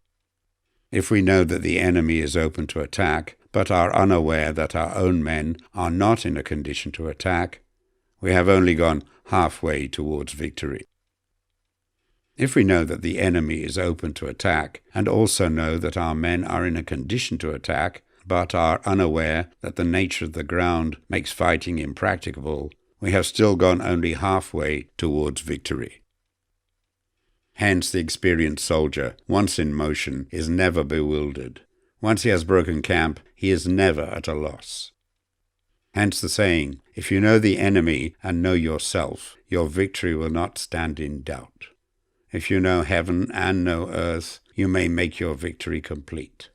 Speaker 1: If we know that the enemy is open to attack, but are unaware that our own men are not in a condition to attack, we have only gone halfway towards victory. If we know that the enemy is open to attack, and also know that our men are in a condition to attack, but are unaware that the nature of the ground makes fighting impracticable, we have still gone only halfway towards victory. Hence the experienced soldier, once in motion, is never bewildered. Once he has broken camp, he is never at a loss. Hence the saying, if you know the enemy and know yourself, your victory will not stand in doubt. If you know heaven and know earth, you may make your victory complete.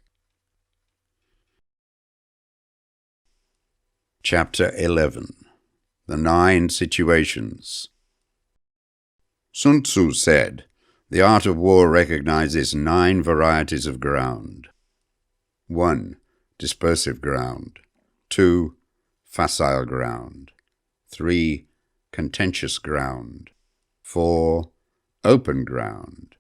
Speaker 1: Chapter 11. The 9 Situations. Sun Tzu said, "The art of war recognizes 9 varieties of ground. 1. Dispersive ground. 2. Facile ground. 3. Contentious ground. 4. Open ground.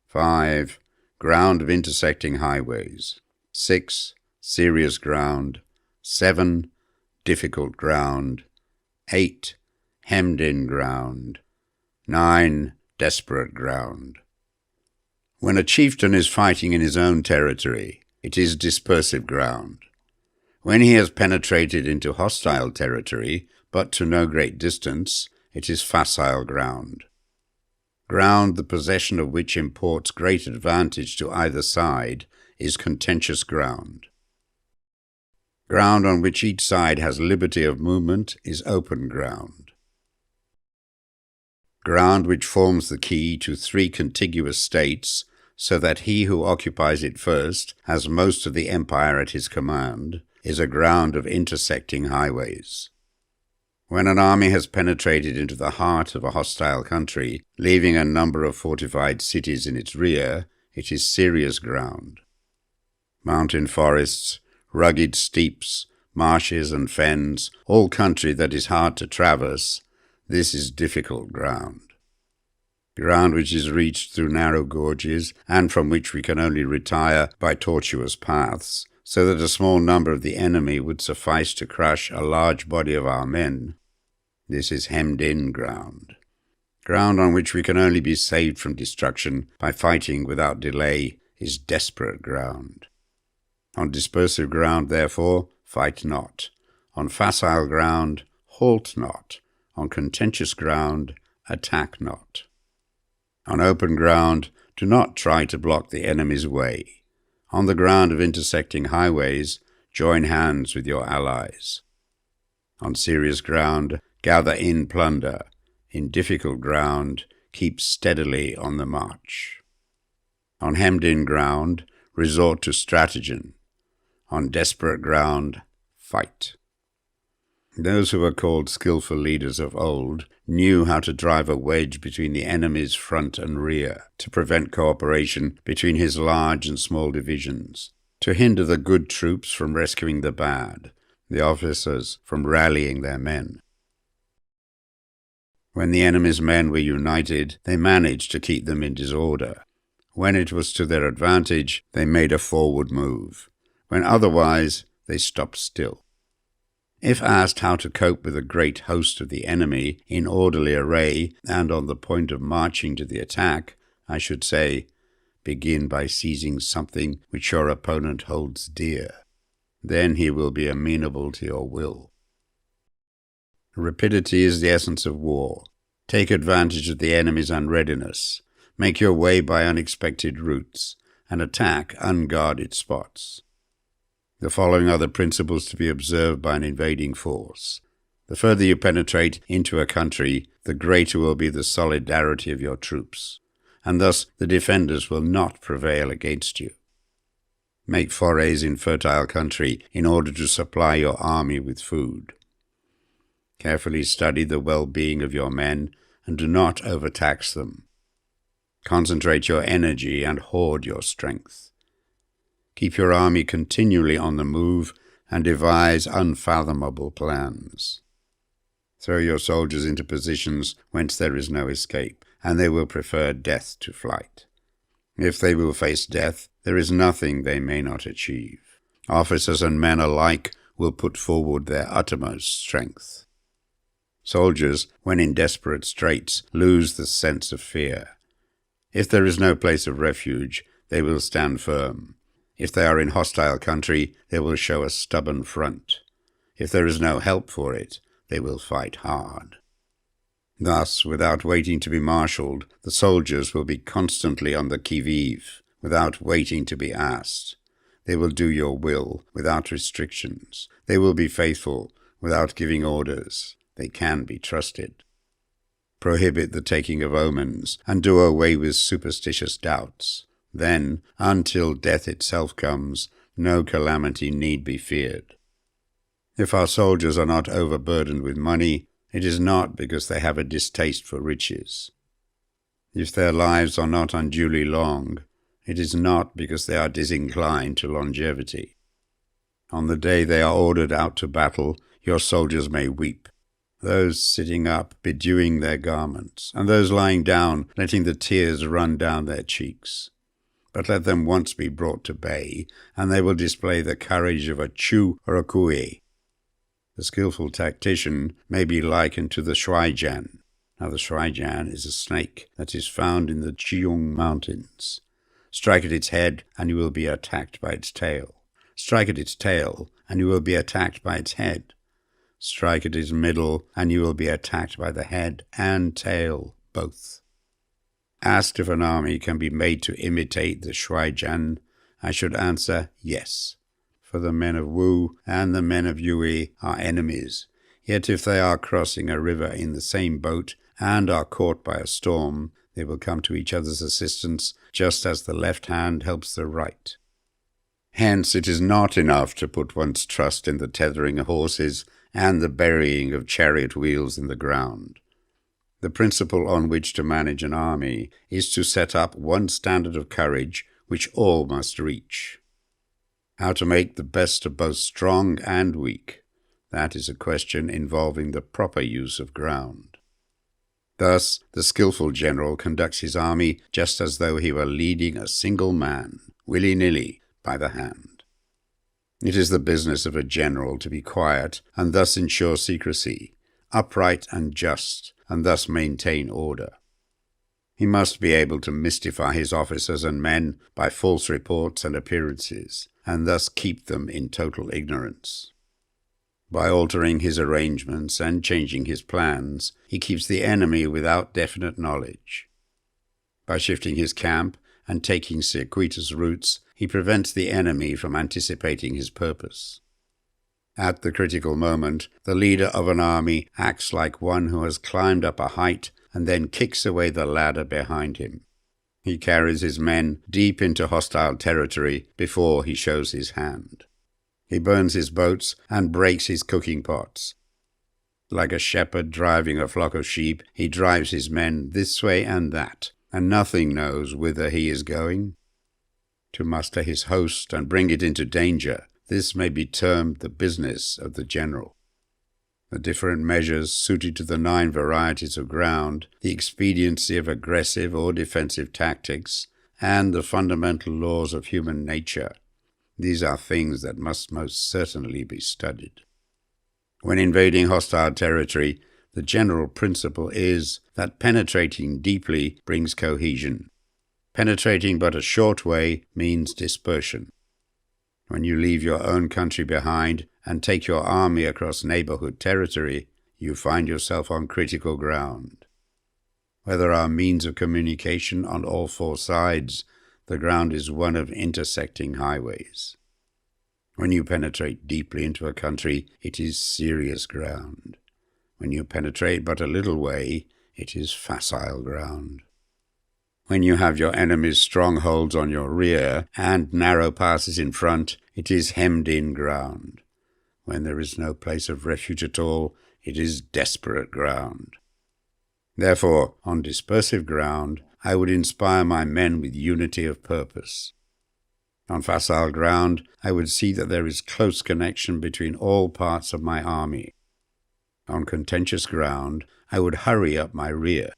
Speaker 1: 5. Ground of intersecting highways. 6. Serious ground. 7. Difficult ground. 8. Hemmed-in ground. 9. Desperate ground." When a chieftain is fighting in his own territory, it is dispersive ground. When he has penetrated into hostile territory, but to no great distance, it is facile ground. Ground the possession of which imports great advantage to either side is contentious ground. Ground on which each side has liberty of movement is open ground. Ground which forms the key to 3 contiguous states, so that he who occupies it first has most of the empire at his command, is a ground of intersecting highways. When an army has penetrated into the heart of a hostile country, leaving a number of fortified cities in its rear, it is serious ground. Mountain forests, rugged steeps, marshes and fens, all country that is hard to traverse, this is difficult ground. Ground which is reached through narrow gorges, and from which we can only retire by tortuous paths, so that a small number of the enemy would suffice to crush a large body of our men. This is hemmed-in ground. Ground on which we can only be saved from destruction by fighting without delay is desperate ground. On dispersive ground, therefore, fight not. On facile ground, halt not. On contentious ground, attack not. On open ground, do not try to block the enemy's way. On the ground of intersecting highways, join hands with your allies. On serious ground, gather in plunder. In difficult ground, keep steadily on the march. On hemmed-in ground, resort to stratagem. On desperate ground, fight. Those who were called skillful leaders of old knew how to drive a wedge between the enemy's front and rear, to prevent cooperation between his large and small divisions, to hinder the good troops from rescuing the bad, the officers from rallying their men. When the enemy's men were united, they managed to keep them in disorder. When it was to their advantage, they made a forward move. When otherwise, they stopped still. If asked how to cope with a great host of the enemy in orderly array and on the point of marching to the attack, I should say, begin by seizing something which your opponent holds dear. Then he will be amenable to your will. Rapidity is the essence of war. Take advantage of the enemy's unreadiness. Make your way by unexpected routes, and attack unguarded spots. The following are the principles to be observed by an invading force. The further you penetrate into a country, the greater will be the solidarity of your troops, and thus the defenders will not prevail against you. Make forays in fertile country in order to supply your army with food. Carefully study the well-being of your men, and do not overtax them. Concentrate your energy and hoard your strength. Keep your army continually on the move, and devise unfathomable plans. Throw your soldiers into positions whence there is no escape, and they will prefer death to flight. If they will face death, there is nothing they may not achieve. Officers and men alike will put forward their uttermost strength. Soldiers, when in desperate straits, lose the sense of fear. If there is no place of refuge, they will stand firm. If they are in hostile country, they will show a stubborn front. If there is no help for it, they will fight hard. Thus, without waiting to be marshalled, the soldiers will be constantly on the qui-vive, without waiting to be asked. They will do your will without restrictions. They will be faithful without giving orders. They can be trusted. Prohibit the taking of omens, and do away with superstitious doubts. Then, until death itself comes, no calamity need be feared. If our soldiers are not overburdened with money, it is not because they have a distaste for riches. If their lives are not unduly long, it is not because they are disinclined to longevity. On the day they are ordered out to battle, your soldiers may weep, those sitting up bedewing their garments, and those lying down letting the tears run down their cheeks. But let them once be brought to bay, and they will display the courage of a Chu or a Kui. The skillful tactician may be likened to the shuaijian. Now the shuaijian is a snake that is found in the Jiong Mountains. Strike at its head, and you will be attacked by its tail. Strike at its tail, and you will be attacked by its head. Strike at its middle, and you will be attacked by the head and tail, both. Asked if an army can be made to imitate the shuaijian, I should answer yes. For the men of Wu and the men of Yue are enemies, yet if they are crossing a river in the same boat and are caught by a storm, they will come to each other's assistance, just as the left hand helps the right. Hence it is not enough to put one's trust in the tethering of horses and the burying of chariot wheels in the ground. The principle on which to manage an army is to set up one standard of courage which all must reach. How to make the best of both strong and weak, that is a question involving the proper use of ground. Thus, the skillful general conducts his army just as though he were leading a single man, willy-nilly, by the hand. It is the business of a general to be quiet and thus ensure secrecy, upright and just, and thus maintain order. He must be able to mystify his officers and men by false reports and appearances, and thus keep them in total ignorance. By altering his arrangements and changing his plans, he keeps the enemy without definite knowledge. By shifting his camp and taking circuitous routes, he prevents the enemy from anticipating his purpose. At the critical moment, the leader of an army acts like one who has climbed up a height and then kicks away the ladder behind him. He carries his men deep into hostile territory before he shows his hand. He burns his boats and breaks his cooking pots. Like a shepherd driving a flock of sheep, he drives his men this way and that, and nothing knows whither he is going. To muster his host and bring it into danger, this may be termed the business of the general. The different measures suited to the 9 varieties of ground, the expediency of aggressive or defensive tactics, and the fundamental laws of human nature. These are things that must most certainly be studied. When invading hostile territory, the general principle is that penetrating deeply brings cohesion. Penetrating but a short way means dispersion. When you leave your own country behind and take your army across neighborhood territory, you find yourself on critical ground. Where there are means of communication on all four sides, the ground is one of intersecting highways. When you penetrate deeply into a country, it is serious ground. When you penetrate but a little way, it is facile ground. When you have your enemy's strongholds on your rear and narrow passes in front, it is hemmed-in ground. When there is no place of refuge at all, it is desperate ground. Therefore, on dispersive ground, I would inspire my men with unity of purpose. On facile ground, I would see that there is close connection between all parts of my army. On contentious ground, I would hurry up my rear.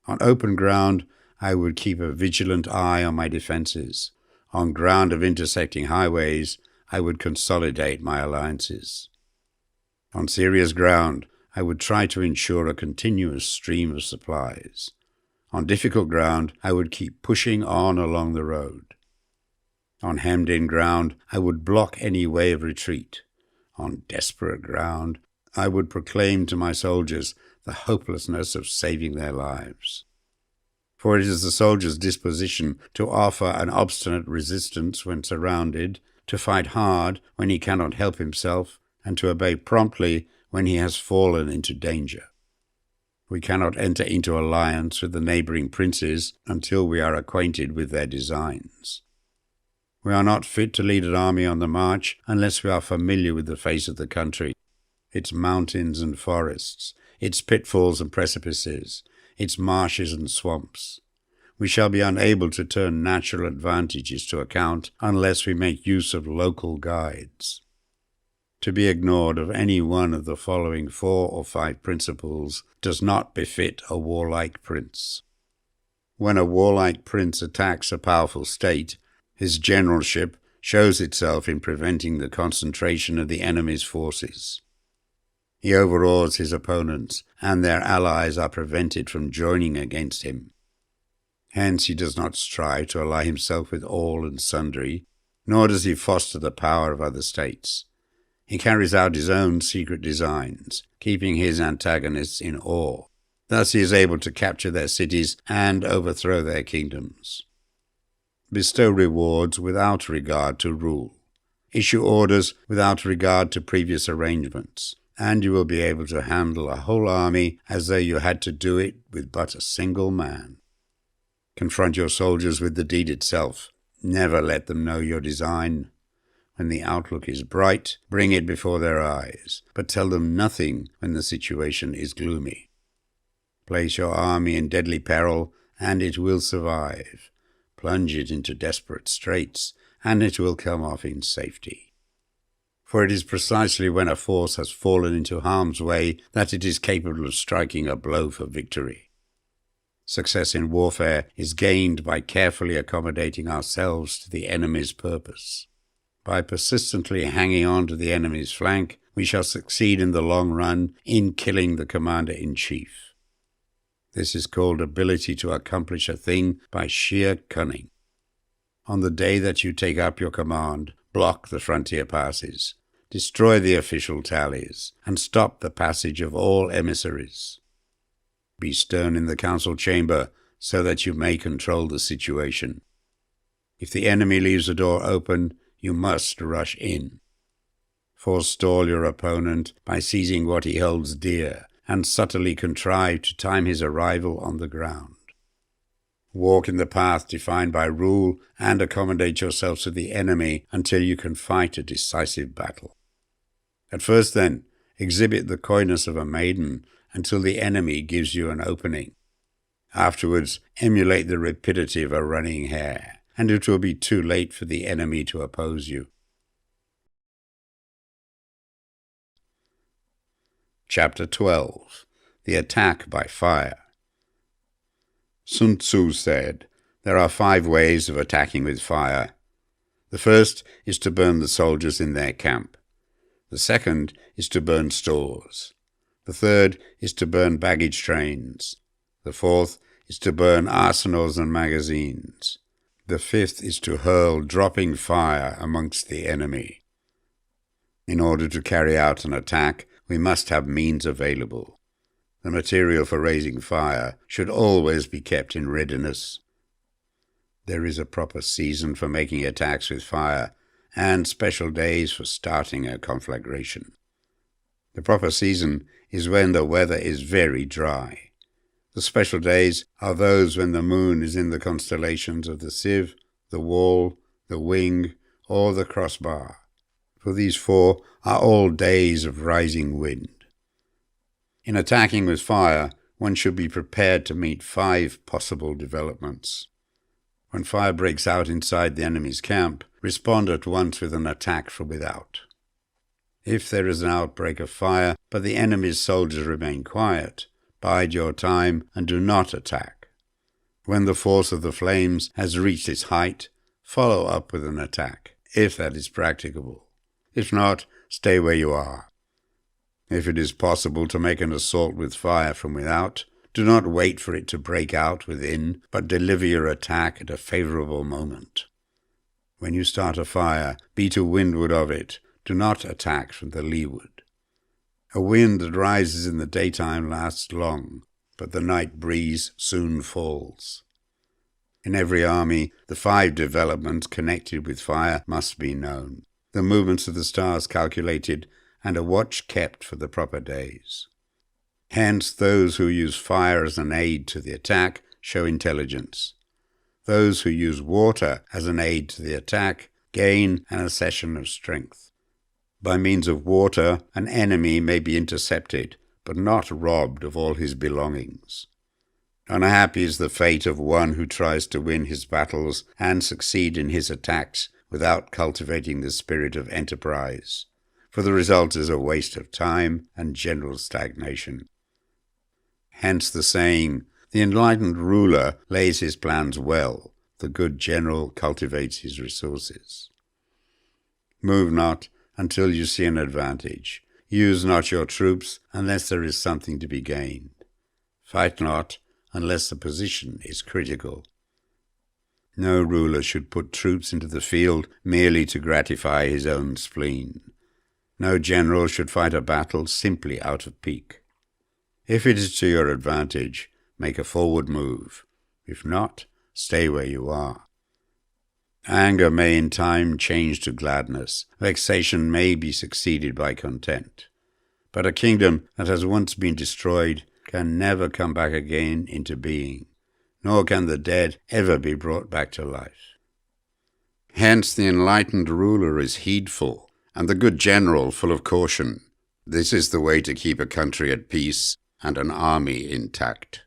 Speaker 1: On open ground, I would keep a vigilant eye on my defenses. On ground of intersecting highways, I would consolidate my alliances. On serious ground, I would try to ensure a continuous stream of supplies. On difficult ground, I would keep pushing on along the road. On hemmed-in ground, I would block any way of retreat. On desperate ground, I would proclaim to my soldiers the hopelessness of saving their lives. For it is the soldier's disposition to offer an obstinate resistance when surrounded, to fight hard when he cannot help himself, and to obey promptly when he has fallen into danger. We cannot enter into alliance with the neighboring princes until we are acquainted with their designs. We are not fit to lead an army on the march unless we are familiar with the face of the country, its mountains and forests, its pitfalls and precipices, its marshes and swamps. We shall be unable to turn natural advantages to account unless we make use of local guides. To be ignored of any one of the following 4 or 5 principles does not befit a warlike prince. When a warlike prince attacks a powerful state, his generalship shows itself in preventing the concentration of the enemy's forces. He overawes his opponents, and their allies are prevented from joining against him. Hence he does not strive to ally himself with all and sundry, nor does he foster the power of other states. He carries out his own secret designs, keeping his antagonists in awe. Thus he is able to capture their cities and overthrow their kingdoms. Bestow rewards without regard to rule. Issue orders without regard to previous arrangements, and you will be able to handle a whole army as though you had to do it with but a single man. Confront your soldiers with the deed itself. Never let them know your design. When the outlook is bright, bring it before their eyes, but tell them nothing when the situation is gloomy. Place your army in deadly peril, and it will survive. Plunge it into desperate straits, and it will come off in safety. For it is precisely when a force has fallen into harm's way that it is capable of striking a blow for victory. Success in warfare is gained by carefully accommodating ourselves to the enemy's purpose. By persistently hanging on to the enemy's flank, we shall succeed in the long run in killing the commander-in-chief. This is called ability to accomplish a thing by sheer cunning. On the day that you take up your command, block the frontier passes, destroy the official tallies, and stop the passage of all emissaries. Be stern in the council chamber so that you may control the situation. If the enemy leaves the door open, you must rush in. Forestall your opponent by seizing what he holds dear, and subtly contrive to time his arrival on the ground. Walk in the path defined by rule, and accommodate yourselves to the enemy until you can fight a decisive battle. At first, then, exhibit the coyness of a maiden until the enemy gives you an opening. Afterwards, emulate the rapidity of a running hare, and it will be too late for the enemy to oppose you. Chapter 12. The Attack by Fire. Sun Tzu said, "There are 5 ways of attacking with fire. The first is to burn the soldiers in their camp. The second is to burn stores. The third is to burn baggage trains. The fourth is to burn arsenals and magazines. The fifth is to hurl dropping fire amongst the enemy. In order to carry out an attack, we must have means available. The material for raising fire should always be kept in readiness. There is a proper season for making attacks with fire, and special days for starting a conflagration. The proper season is when the weather is very dry. The special days are those when the moon is in the constellations of the sieve, the wall, the wing, or the crossbar, for these four are all days of rising wind. In attacking with fire, one should be prepared to meet 5 possible developments. When fire breaks out inside the enemy's camp, respond at once with an attack from without. If there is an outbreak of fire, but the enemy's soldiers remain quiet, bide your time and do not attack. When the force of the flames has reached its height, follow up with an attack, if that is practicable. If not, stay where you are. If it is possible to make an assault with fire from without, do not wait for it to break out within, but deliver your attack at a favorable moment. When you start a fire, be to windward of it. Do not attack from the leeward. A wind that rises in the daytime lasts long, but the night breeze soon falls. In every army, the 5 developments connected with fire must be known, the movements of the stars calculated, and a watch kept for the proper days. Hence, those who use fire as an aid to the attack show intelligence. Those who use water as an aid to the attack gain an accession of strength. By means of water, an enemy may be intercepted, but not robbed of all his belongings. Unhappy is the fate of one who tries to win his battles and succeed in his attacks without cultivating the spirit of enterprise, for the result is a waste of time and general stagnation. Hence the saying, the enlightened ruler lays his plans well, the good general cultivates his resources. Move not until you see an advantage. Use not your troops unless there is something to be gained. Fight not unless the position is critical. No ruler should put troops into the field merely to gratify his own spleen. No general should fight a battle simply out of pique. If it is to your advantage, make a forward move. If not, stay where you are. Anger may in time change to gladness. Vexation may be succeeded by content. But a kingdom that has once been destroyed can never come back again into being, nor can the dead ever be brought back to life. Hence the enlightened ruler is heedful, and the good general full of caution. This is the way to keep a country at peace and an army intact.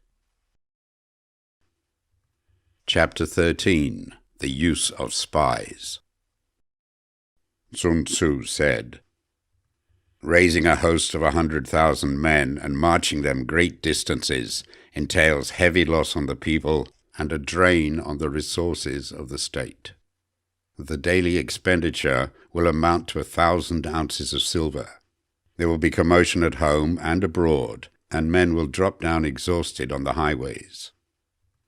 Speaker 1: Chapter 13. The Use of Spies. Sun Tzu said, "Raising a host of 100,000 men and marching them great distances entails heavy loss on the people and a drain on the resources of the state. The daily expenditure will amount to 1,000 ounces of silver. There will be commotion at home and abroad, and men will drop down exhausted on the highways.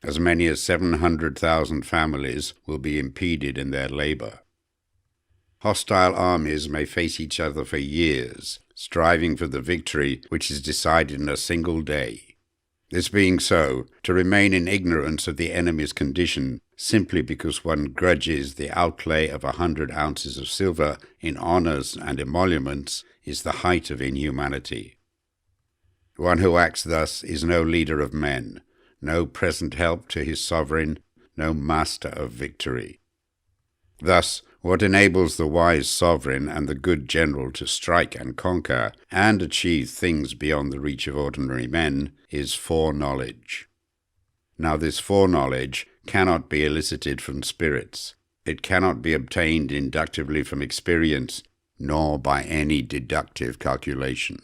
Speaker 1: As many as 700,000 families will be impeded in their labor. Hostile armies may face each other for years, striving for the victory which is decided in a single day. This being so, to remain in ignorance of the enemy's condition simply because one grudges the outlay of 100 ounces of silver in honors and emoluments is the height of inhumanity. One who acts thus is no leader of men, no present help to his sovereign, no master of victory. Thus, what enables the wise sovereign and the good general to strike and conquer and achieve things beyond the reach of ordinary men is foreknowledge. Now this foreknowledge cannot be elicited from spirits. It cannot be obtained inductively from experience, nor by any deductive calculation.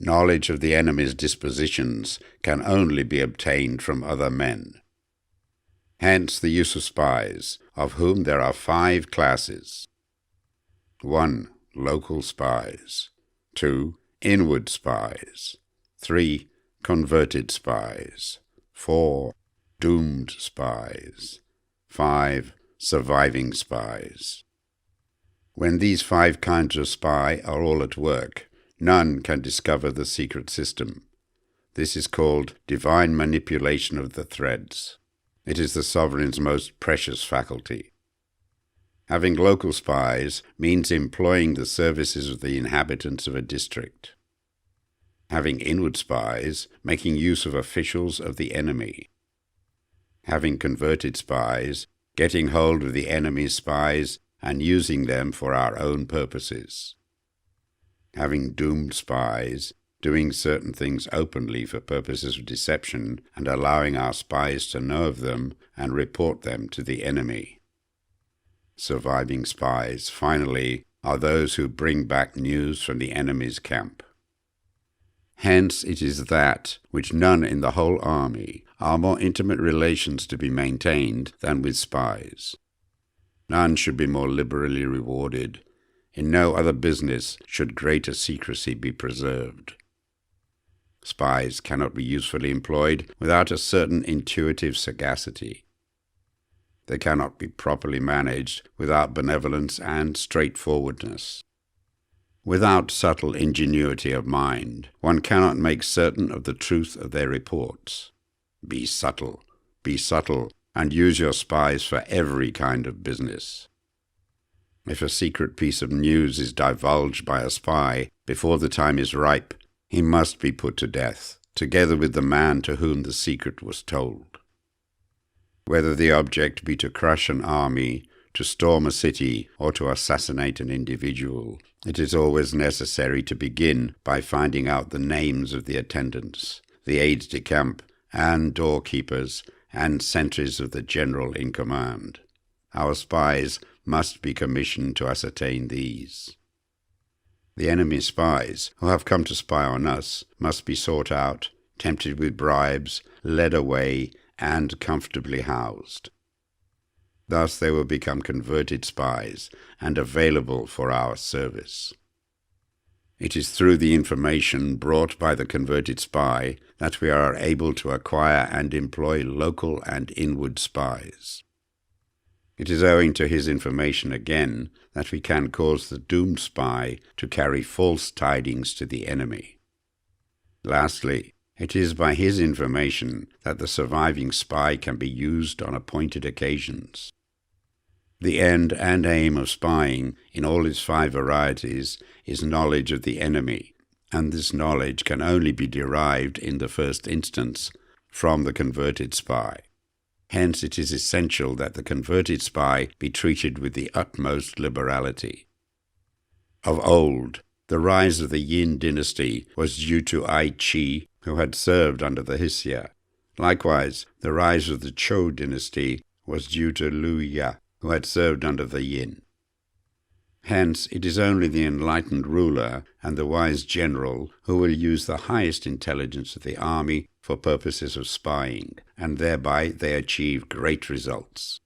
Speaker 1: Knowledge of the enemy's dispositions can only be obtained from other men. Hence the use of spies, of whom there are 5 classes. 1. Local spies. 2. Inward spies. 3. Converted spies. 4. Doomed spies. 5. Surviving spies. When these 5 kinds of spy are all at work, none can discover the secret system. This is called divine manipulation of the threads. It is the sovereign's most precious faculty. Having local spies means employing the services of the inhabitants of a district. Having inward spies, making use of officials of the enemy. Having converted spies, getting hold of the enemy's spies and using them for our own purposes. Having doomed spies, doing certain things openly for purposes of deception and allowing our spies to know of them and report them to the enemy. Surviving spies, finally, are those who bring back news from the enemy's camp. Hence it is that, which none in the whole army, are more intimate relations to be maintained than with spies. None should be more liberally rewarded. In no other business should greater secrecy be preserved. Spies cannot be usefully employed without a certain intuitive sagacity. They cannot be properly managed without benevolence and straightforwardness. Without subtle ingenuity of mind, one cannot make certain of the truth of their reports. Be subtle, and use your spies for every kind of business. If a secret piece of news is divulged by a spy before the time is ripe, he must be put to death, together with the man to whom the secret was told. Whether the object be to crush an army, to storm a city, or to assassinate an individual, it is always necessary to begin by finding out the names of the attendants, the aides-de-camp, and doorkeepers, and sentries of the general in command. Our spies must be commissioned to ascertain these. The enemy's spies, who have come to spy on us, must be sought out, tempted with bribes, led away, and comfortably housed. Thus they will become converted spies and available for our service. It is through the information brought by the converted spy that we are able to acquire and employ local and inward spies. It is owing to his information again that we can cause the doomed spy to carry false tidings to the enemy. Lastly, it is by his information that the surviving spy can be used on appointed occasions. The end and aim of spying, in all its 5 varieties, is knowledge of the enemy, and this knowledge can only be derived in the first instance from the converted spy. Hence it is essential that the converted spy be treated with the utmost liberality. Of old, the rise of the Yin dynasty was due to Ai Chi, who had served under the Hsia. Likewise, the rise of the Zhou dynasty was due to Liu Ya, who had served under the Yin. Hence, it is only the enlightened ruler and the wise general who will use the highest intelligence of the army for purposes of spying, and thereby they achieve great results.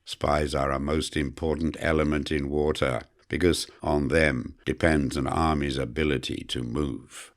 Speaker 1: Spies are a most important element in warfare, because on them depends an army's ability to move.